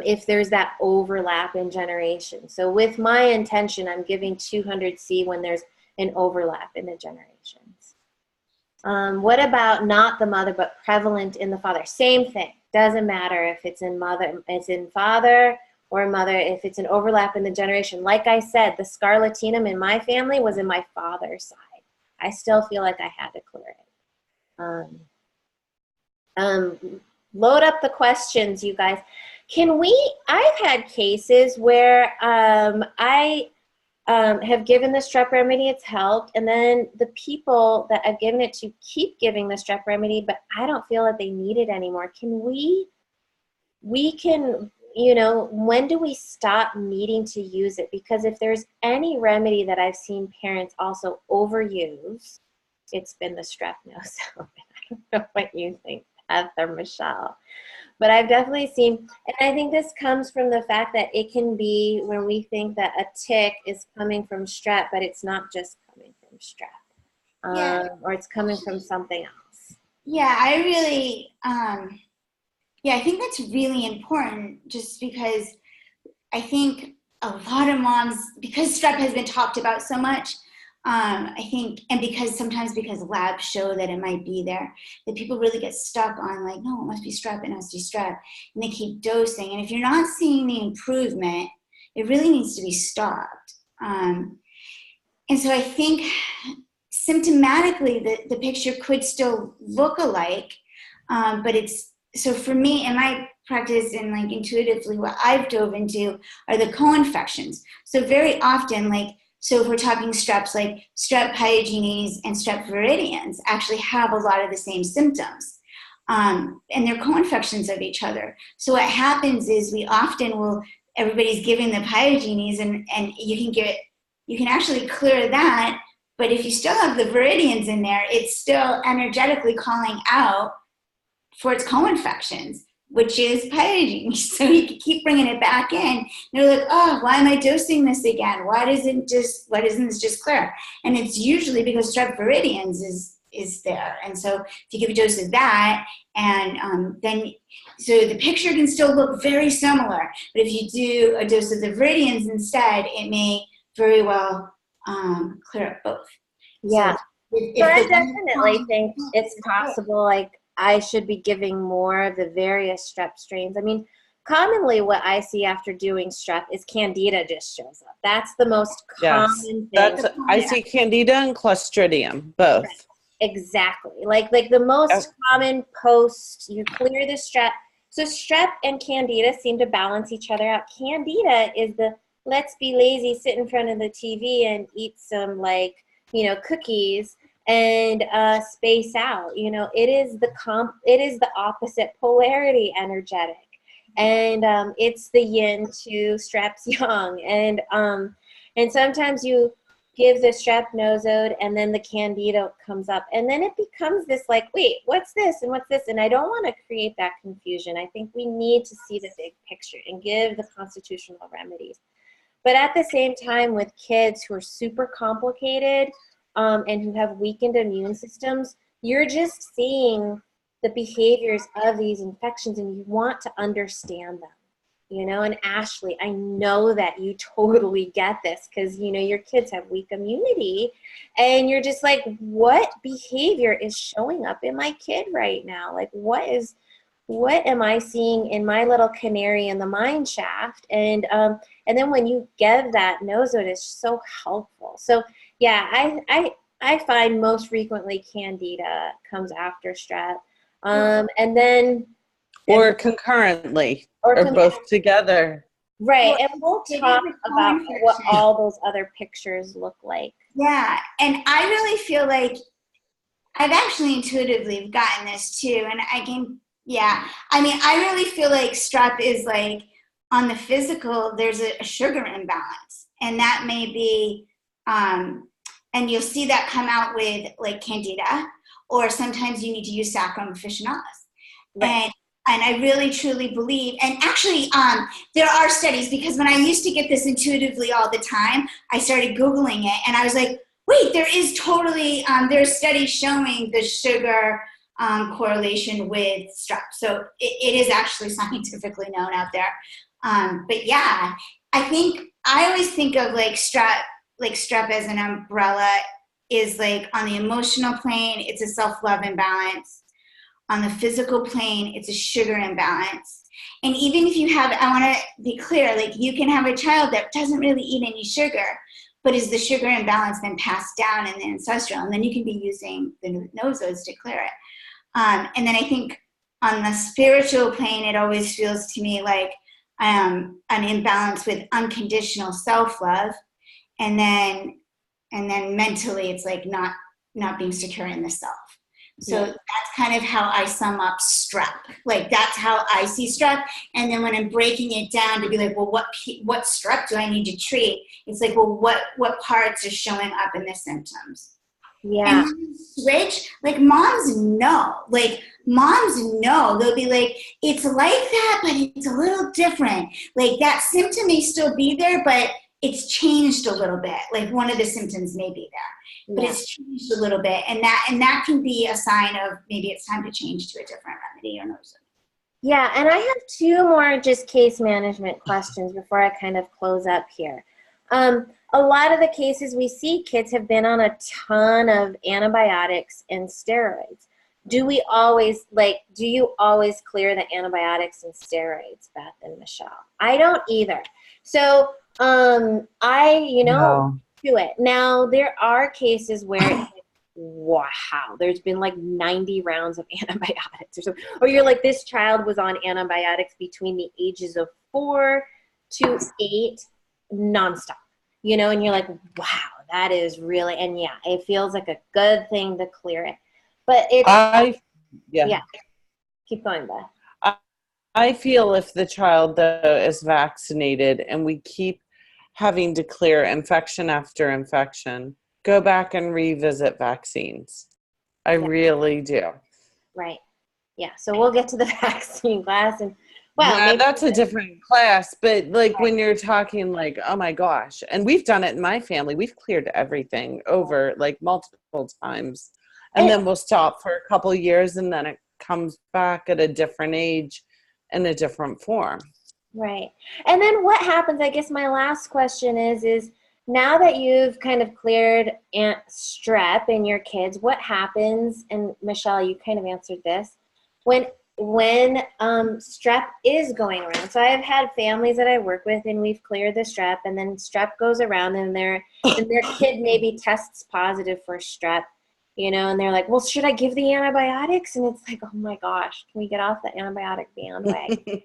if there's that overlap in generation. So with my intention, I'm giving 200C when there's an overlap in the generations. What about not the mother, but prevalent in the father? Same thing. Doesn't matter if it's in father or mother, if it's an overlap in the generation. Like I said, the scarlatinum in my family was in my father's side. I still feel like I had to clear it. Load up the questions, you guys. I've had cases where I have given the strep remedy, it's helped, and then the people that I've given it to keep giving the strep remedy, but I don't feel that they need it anymore. When do we stop needing to use it? Because if there's any remedy that I've seen parents also overuse, it's been the strep nosode. I don't know what you think, Beth or Michelle. But I've definitely seen, and I think this comes from the fact that it can be when we think that a tick is coming from strep, but it's not just coming from strep, or it's coming from something else. Yeah, I think that's really important, just because I think a lot of moms, because strep has been talked about so much, I think, and because labs show that it might be there, that people really get stuck on like, no, it must be strep, it must be strep, and they keep dosing. And if you're not seeing the improvement, it really needs to be stopped. And so I think symptomatically the picture could still look alike, but so for me in my practice and like intuitively what I've dove into are the co-infections. So very often, so if we're talking streps, like strep pyogenes and strep viridians actually have a lot of the same symptoms. And they're co-infections of each other. So what happens is everybody's giving the pyogenes and you can actually clear that, but if you still have the viridians in there, it's still energetically calling out for its co-infections, which is pyogenes. So you can keep bringing it back in. And you're like, oh, why am I dosing this again? Why doesn't this just clear? And it's usually because strep viridians is there. And so if you give a dose of that, and so the picture can still look very similar. But if you do a dose of the viridians instead, it may very well clear up both. Yeah. So I definitely think it's possible, I should be giving more of the various strep strains. I mean, commonly what I see after doing strep is candida just shows up. That's the most common thing. I see candida and clostridium, both. Right. Exactly. Like the most common post, you clear the strep. So strep and candida seem to balance each other out. Candida is the let's be lazy, sit in front of the TV and eat some cookies and space out. It is the opposite polarity energetic, and it's the yin to strep's yang, and sometimes you give the strep nosode and then the candida comes up, and then it becomes this wait, what's this and what's this? And I don't want to create that confusion. I think we need to see the big picture and give the constitutional remedies. But at the same time, with kids who are super complicated and who have weakened immune systems, you're just seeing the behaviors of these infections and you want to understand them. And Ashley, I know that you totally get this because, your kids have weak immunity and you're just like, what behavior is showing up in my kid right now? What is what am I seeing in my little canary in the mine shaft? And then when you give that nosode, it's so helpful. So yeah, I find most frequently Candida comes after strep, and then Or concurrently, or both together. right, Well, and we'll it is talk a about what co-infection. all those other pictures look like. Yeah, and I really feel like I've actually intuitively gotten this too, and I can, yeah. I mean, I really feel like strep is like on the physical, there's a sugar imbalance, and that may be, and you'll see that come out with like candida, or sometimes you need to use saccharum officinalis. Right. And I really truly believe, and actually, there are studies, because when I used to get this intuitively all the time, I started Googling it, and I was like, wait, there is totally, there's studies showing the sugar correlation with strep. So it is actually scientifically known out there. But yeah, I think, I always think of like strep as an umbrella is like on the emotional plane, it's a self-love imbalance. On the physical plane, it's a sugar imbalance. And even if you have, I want to be clear, like you can have a child that doesn't really eat any sugar, but is the sugar imbalance then passed down in the ancestral? And then you can be using the nosodes to clear it. And then I think on the spiritual plane, it always feels to me like an imbalance with unconditional self-love. And then mentally, it's like not being secure in the self. So that's kind of how I sum up strep. Like that's how I see strep. And then when I'm breaking it down to be like, well, what strep do I need to treat? It's like, well, what parts are showing up in the symptoms? Yeah. And when you switch, like moms know. They'll be like, it's like that, but it's a little different. Like that symptom may still be there, but it's changed a little bit. Like one of the symptoms may be there, but it's changed a little bit. And that can be a sign of maybe it's time to change to a different remedy or nosode. Yeah, and I have two more just case management questions before I kind of close up here. A lot of the cases we see, kids have been on a ton of antibiotics and steroids. Do you always clear the antibiotics and steroids, Beth and Michelle? I don't either. So No. do it. Now, there are cases where it's like, wow, there's been like 90 rounds of antibiotics or something. Or you're like, this child was on antibiotics between the ages of 4 to 8 nonstop, and you're like, wow, that is really, and yeah, it feels like a good thing to clear it. But it's, keep going, Beth. I feel if the child, though, is vaccinated and we keep having to clear infection after infection, go back and revisit vaccines. I really do. Right. Yeah. So we'll get to the vaccine class, and wow, that's a different class. But like when you're talking like, oh my gosh, and we've done it in my family, we've cleared everything over like multiple times, and then we'll stop for a couple of years, and then it comes back at a different age in a different form. Right. And then what happens, I guess my last question is now that you've kind of cleared strep in your kids, what happens, and Michelle, you kind of answered this, when strep is going around. So I've had families that I work with and we've cleared the strep, and then strep goes around and their kid maybe tests positive for strep, and they're like, well, should I give the antibiotics? And it's like, oh my gosh, can we get off the antibiotic bandwagon?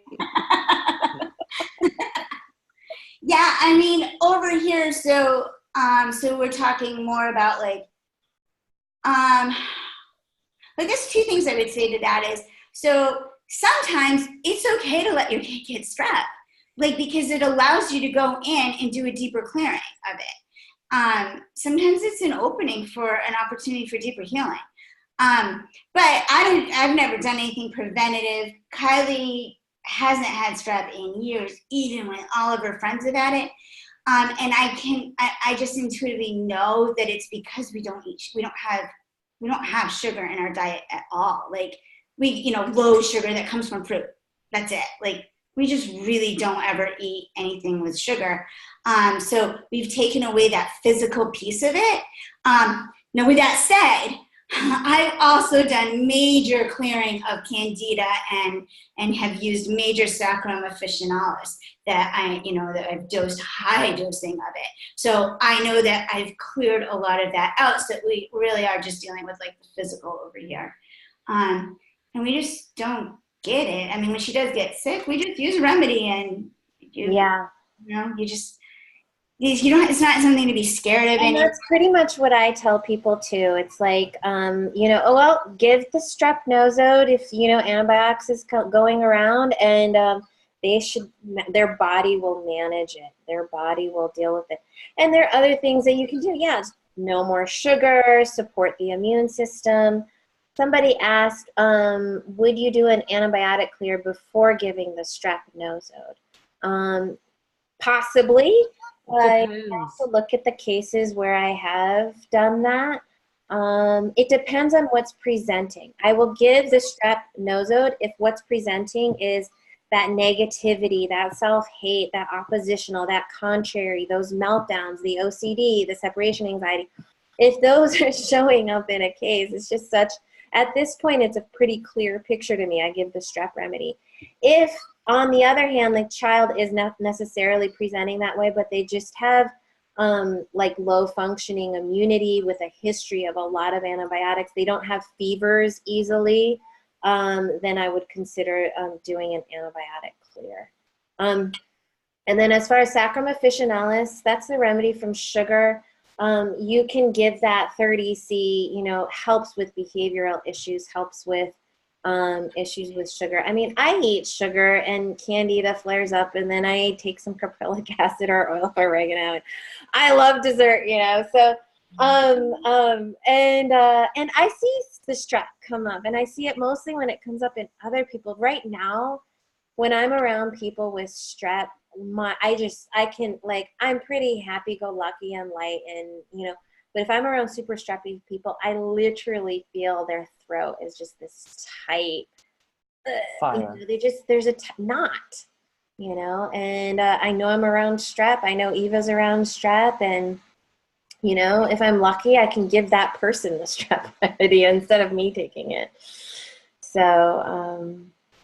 Yeah, I mean, over here, so we're talking more about like, I guess two things I would say to that is, so sometimes it's okay to let your kid get strep, like because it allows you to go in and do a deeper clearing of it. Sometimes it's an opening for an opportunity for deeper healing. But I've never done anything preventative. Kylie hasn't had strep in years, even when all of her friends have had it. And I just intuitively know that it's because we don't have sugar in our diet at all. Like low sugar that comes from fruit. That's it. Like we just really don't ever eat anything with sugar. So we've taken away that physical piece of it. Now with that said, I've also done major clearing of candida and have used major saccharum officinalis that that I've dosed high dosing of it. So I know that I've cleared a lot of that out. So we really are just dealing with like the physical over here. And we just don't get it. I mean, when she does get sick, we just use a remedy and Yeah. you don't, it's not something to be scared of. And that's pretty much what I tell people too. It's like, oh, well, give the strep nosode if, antibiotics is going around, and their body will manage it. Their body will deal with it. And there are other things that you can do. Yeah, no more sugar, support the immune system. Somebody asked, would you do an antibiotic clear before giving the strep nosode? Possibly. I have to look at the cases where I have done that. It depends on what's presenting. I will give the strep nosode if what's presenting is that negativity, that self-hate, that oppositional, that contrary, those meltdowns, the OCD, the separation anxiety. If those are showing up in a case, it's just at this point, it's a pretty clear picture to me. I give the strep remedy. If, on the other hand, the child is not necessarily presenting that way, but they just have like low functioning immunity with a history of a lot of antibiotics, they don't have fevers easily, then I would consider doing an antibiotic clear. And then as far as saccharum officinalis, that's the remedy from sugar. You can give that 30C, helps with behavioral issues, helps with issues with sugar. I mean, I eat sugar and candida flares up, and then I take some caprylic acid or oil of oregano. I love dessert, So, and I see the strep come up, and I see it mostly when it comes up in other people. Right now, when I'm around people with strep, I'm pretty happy-go-lucky and light, and but if I'm around super strappy people, I literally feel their throat is just this tight. Fire. There's a knot, and I know I'm around strep. I know Eva's around strep, and if I'm lucky, I can give that person the strep remedy instead of me taking it. So,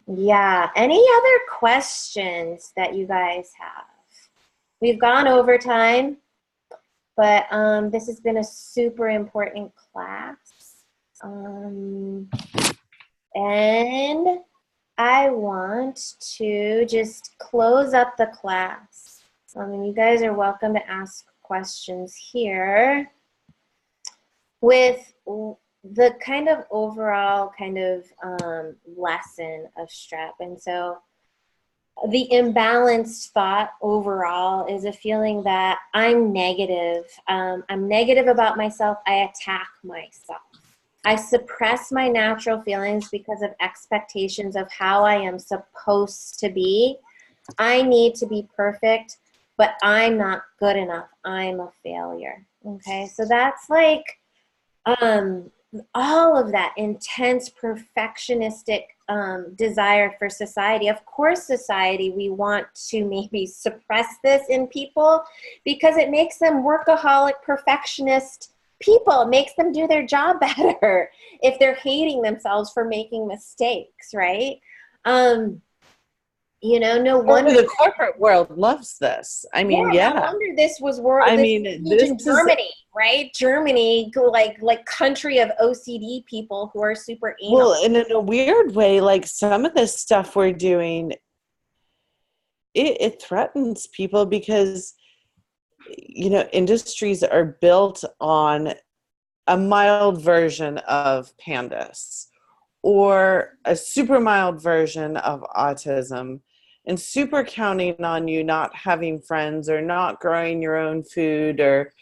yeah. Any other questions that you guys have? We've gone over time. But this has been a super important class. And I want to just close up the class. You guys are welcome to ask questions here with the kind of overall lesson of strep. And so the imbalanced thought overall is a feeling that I'm negative. I'm negative about myself. I attack myself. I suppress my natural feelings because of expectations of how I am supposed to be. I need to be perfect, but I'm not good enough. I'm a failure. Okay, so that's like all of that intense perfectionistic desire for society. Of course, society, we want to maybe suppress this in people because it makes them workaholic, perfectionist people. It makes them do their job better if they're hating themselves for making mistakes, right? No wonder the corporate world loves this. I mean, yeah. No wonder this was in Germany, right? Germany, like country of OCD people who are super anal. Well, and in a weird way, like some of this stuff we're doing, it threatens people because, industries are built on a mild version of PANDAS or a super mild version of autism, and super counting on you not having friends or not growing your own food or,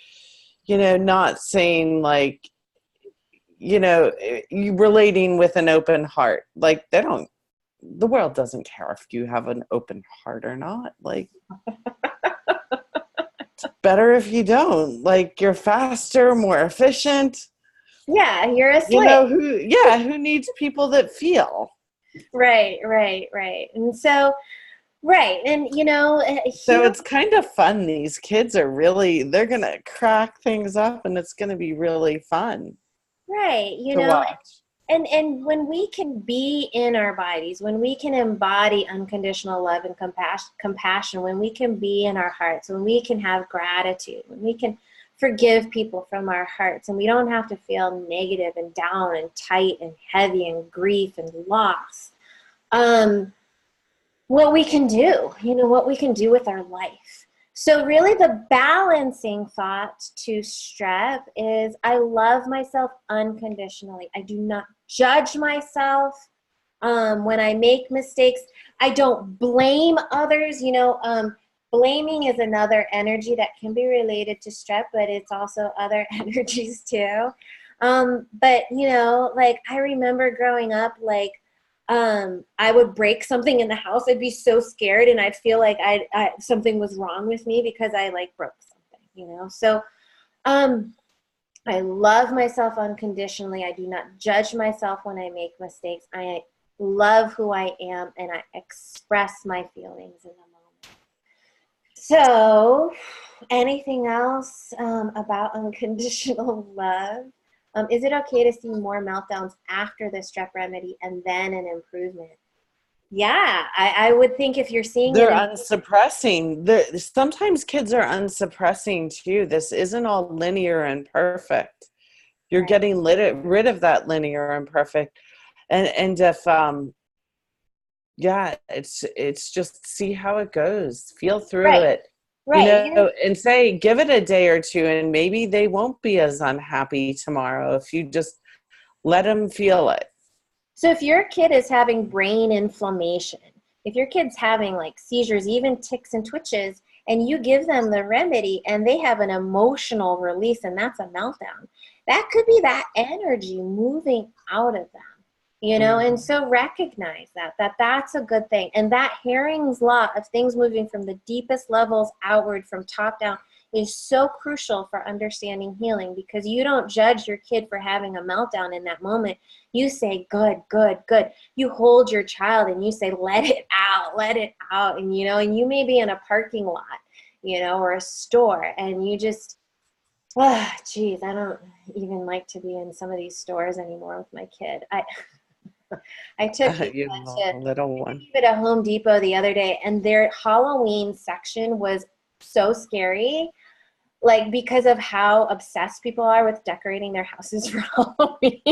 not saying like, you relating with an open heart. Like the world doesn't care if you have an open heart or not. Like, it's better if you don't. Like, you're faster, more efficient. Yeah, you're a slave. Who needs people that feel? Right. And so, right. And, so it's kind of fun. These kids are they're going to crack things up and it's going to be really fun. Right. You to know, watch. and when we can be in our bodies, when we can embody unconditional love and compassion, when we can be in our hearts, when we can have gratitude, when we can forgive people from our hearts, and we don't have to feel negative and down and tight and heavy and grief and loss. What we can do, what we can do with our life. So really the balancing thought to strep is I love myself unconditionally. I do not judge myself when I make mistakes. I don't blame others. Blaming is another energy that can be related to strep, but it's also other energies too. But like I remember growing up, like I would break something in the house. I'd be so scared, and I'd feel like something was wrong with me because I like broke something, So I love myself unconditionally. I do not judge myself when I make mistakes. I love who I am, and I express my feelings in the moment. So, anything else about unconditional love? Is it okay to see more meltdowns after the strep remedy and then an improvement? Yeah, I would think if you're seeing They're it. unsuppressing. Sometimes kids are unsuppressing too. This isn't all linear and perfect. You're Right. getting rid of that linear and perfect. And if yeah, it's just see how it goes. Feel through Right. it. Right. And say, give it a day or two, and maybe they won't be as unhappy tomorrow if you just let them feel it. So if your kid is having brain inflammation, if your kid's having like seizures, even tics and twitches, and you give them the remedy and they have an emotional release and that's a meltdown, that could be that energy moving out of them. And so recognize that's a good thing. And that Herring's law of things moving from the deepest levels outward from top down is so crucial for understanding healing, because you don't judge your kid for having a meltdown in that moment. You say, good, good, good. You hold your child and you say, let it out, let it out. And, and you may be in a parking lot, or a store, and you just, geez, I don't even like to be in some of these stores anymore with my kid. I took You have a little one. it at Home Depot the other day, and their Halloween section was so scary, like because of how obsessed people are with decorating their houses for Halloween.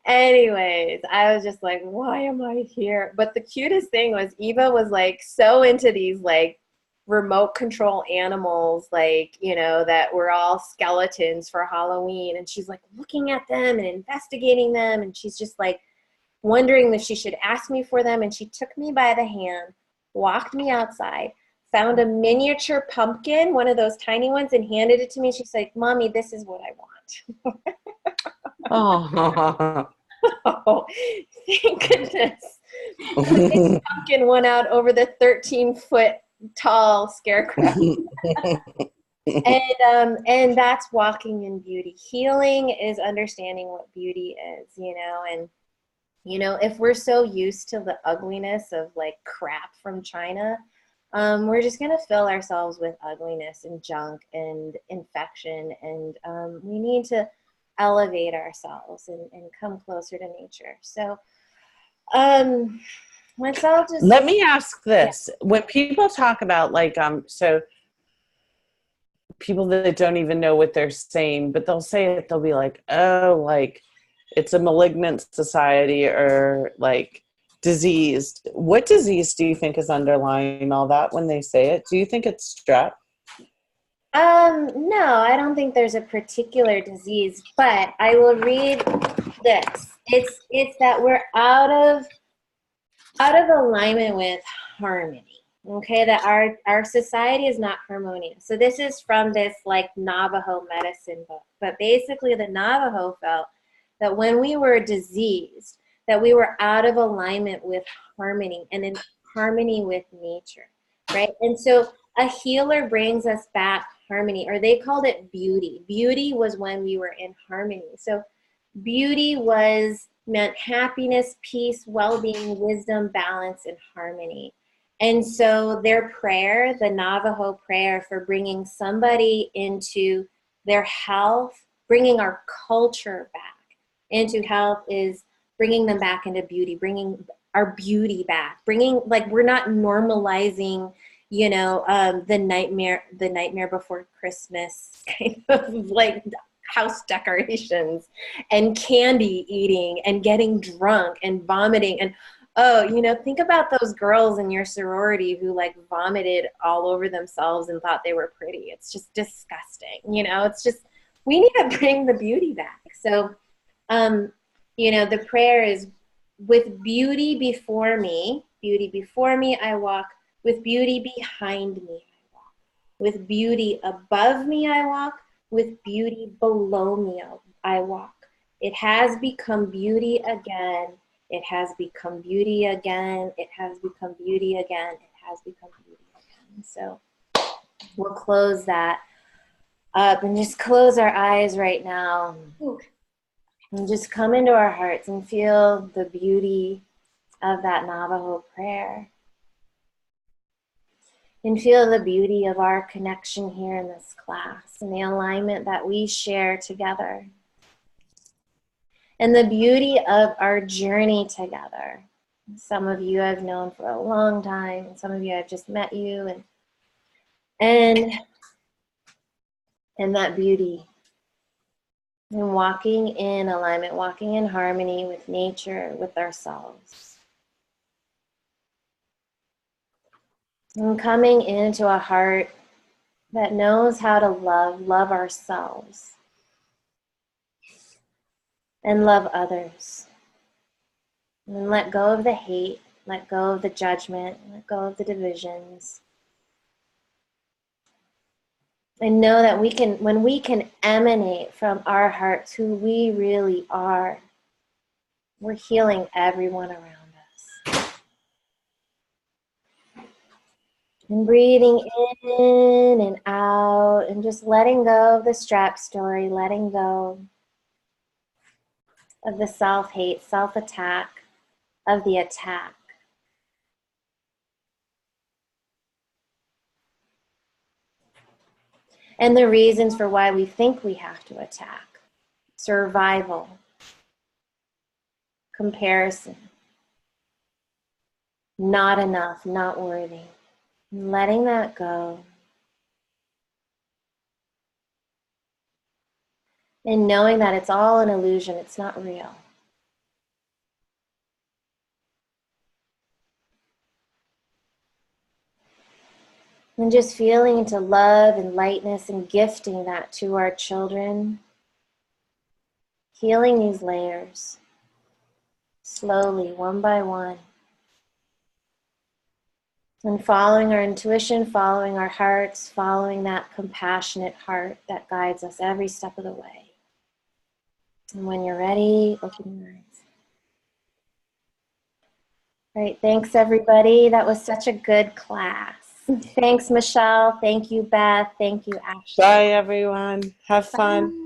Anyways, I was just like, why am I here? But the cutest thing was Eva was like so into these like remote control animals, like, that were all skeletons for Halloween. And she's like looking at them and investigating them. And she's just like wondering if she should ask me for them. And she took me by the hand, walked me outside, found a miniature pumpkin, one of those tiny ones, and handed it to me. She's like, Mommy, this is what I want. Oh. Oh, thank goodness. The big pumpkin won out over the 13-foot tall scarecrow. And that's walking in beauty. Healing is understanding what beauty is, and if we're so used to the ugliness of like crap from China, we're just going to fill ourselves with ugliness and junk and infection. And we need to elevate ourselves and come closer to nature. So let's all just... Let me ask this. Yeah. When people talk about like, so people that don't even know what they're saying, but they'll say it, they'll be like, oh, like it's a malignant society or like diseased. What disease do you think is underlying all that when they say it? Do you think it's strep? No, I don't think there's a particular disease, but I will read this. It's that we're out of alignment with harmony. Okay, that our society is not harmonious. So this is from this like Navajo medicine book. But basically the Navajo felt that when we were diseased, that we were out of alignment with harmony and in harmony with nature, right? And so a healer brings us back harmony, or they called it beauty. Beauty was when we were in harmony. So beauty meant happiness, peace, well-being, wisdom, balance, and harmony. And so their prayer, the Navajo prayer for bringing somebody into their health, bringing our culture back into health is bringing them back into beauty, bringing our beauty back, bringing, like, we're not normalizing, you know, the nightmare before Christmas kind of like house decorations and candy eating and getting drunk and vomiting. And oh, you know, think about those girls in your sorority who like vomited all over themselves and thought they were pretty. It's just disgusting. You know, it's just, we need to bring the beauty back. So, you know, the prayer is, with beauty before me, I walk. With beauty behind me, I walk. With beauty above me, I walk. With beauty below me, I walk. It has become beauty again. It has become beauty again. It has become beauty again. It has become beauty again. So we'll close that up and just close our eyes right now. Ooh. And just come into our hearts and feel the beauty of that Navajo prayer. And feel the beauty of our connection here in this class and the alignment that we share together. And the beauty of our journey together. Some of you I've known for a long time, and some of you I've just met you, and that beauty. And walking in alignment, walking in harmony with nature, with ourselves. And coming into a heart that knows how to love ourselves. And love others. And let go of the hate, let go of the judgment, let go of the divisions. And know that we can, when we can emanate from our hearts who we really are, we're healing everyone around us. And breathing in and out and just letting go of the Strep story, letting go of the self-hate, self-attack, of the attack. And the reasons for why we think we have to attack. Survival, comparison, not enough, not worthy. Letting that go. And knowing that it's all an illusion, it's not real. And just feeling into love and lightness and gifting that to our children. Healing these layers, slowly, one by one. And following our intuition, following our hearts, following that compassionate heart that guides us every step of the way. And when you're ready, open your eyes. All right, thanks everybody. That was such a good class. Thanks, Michelle. Thank you, Beth. Thank you, Ashley. Bye, everyone. Have fun.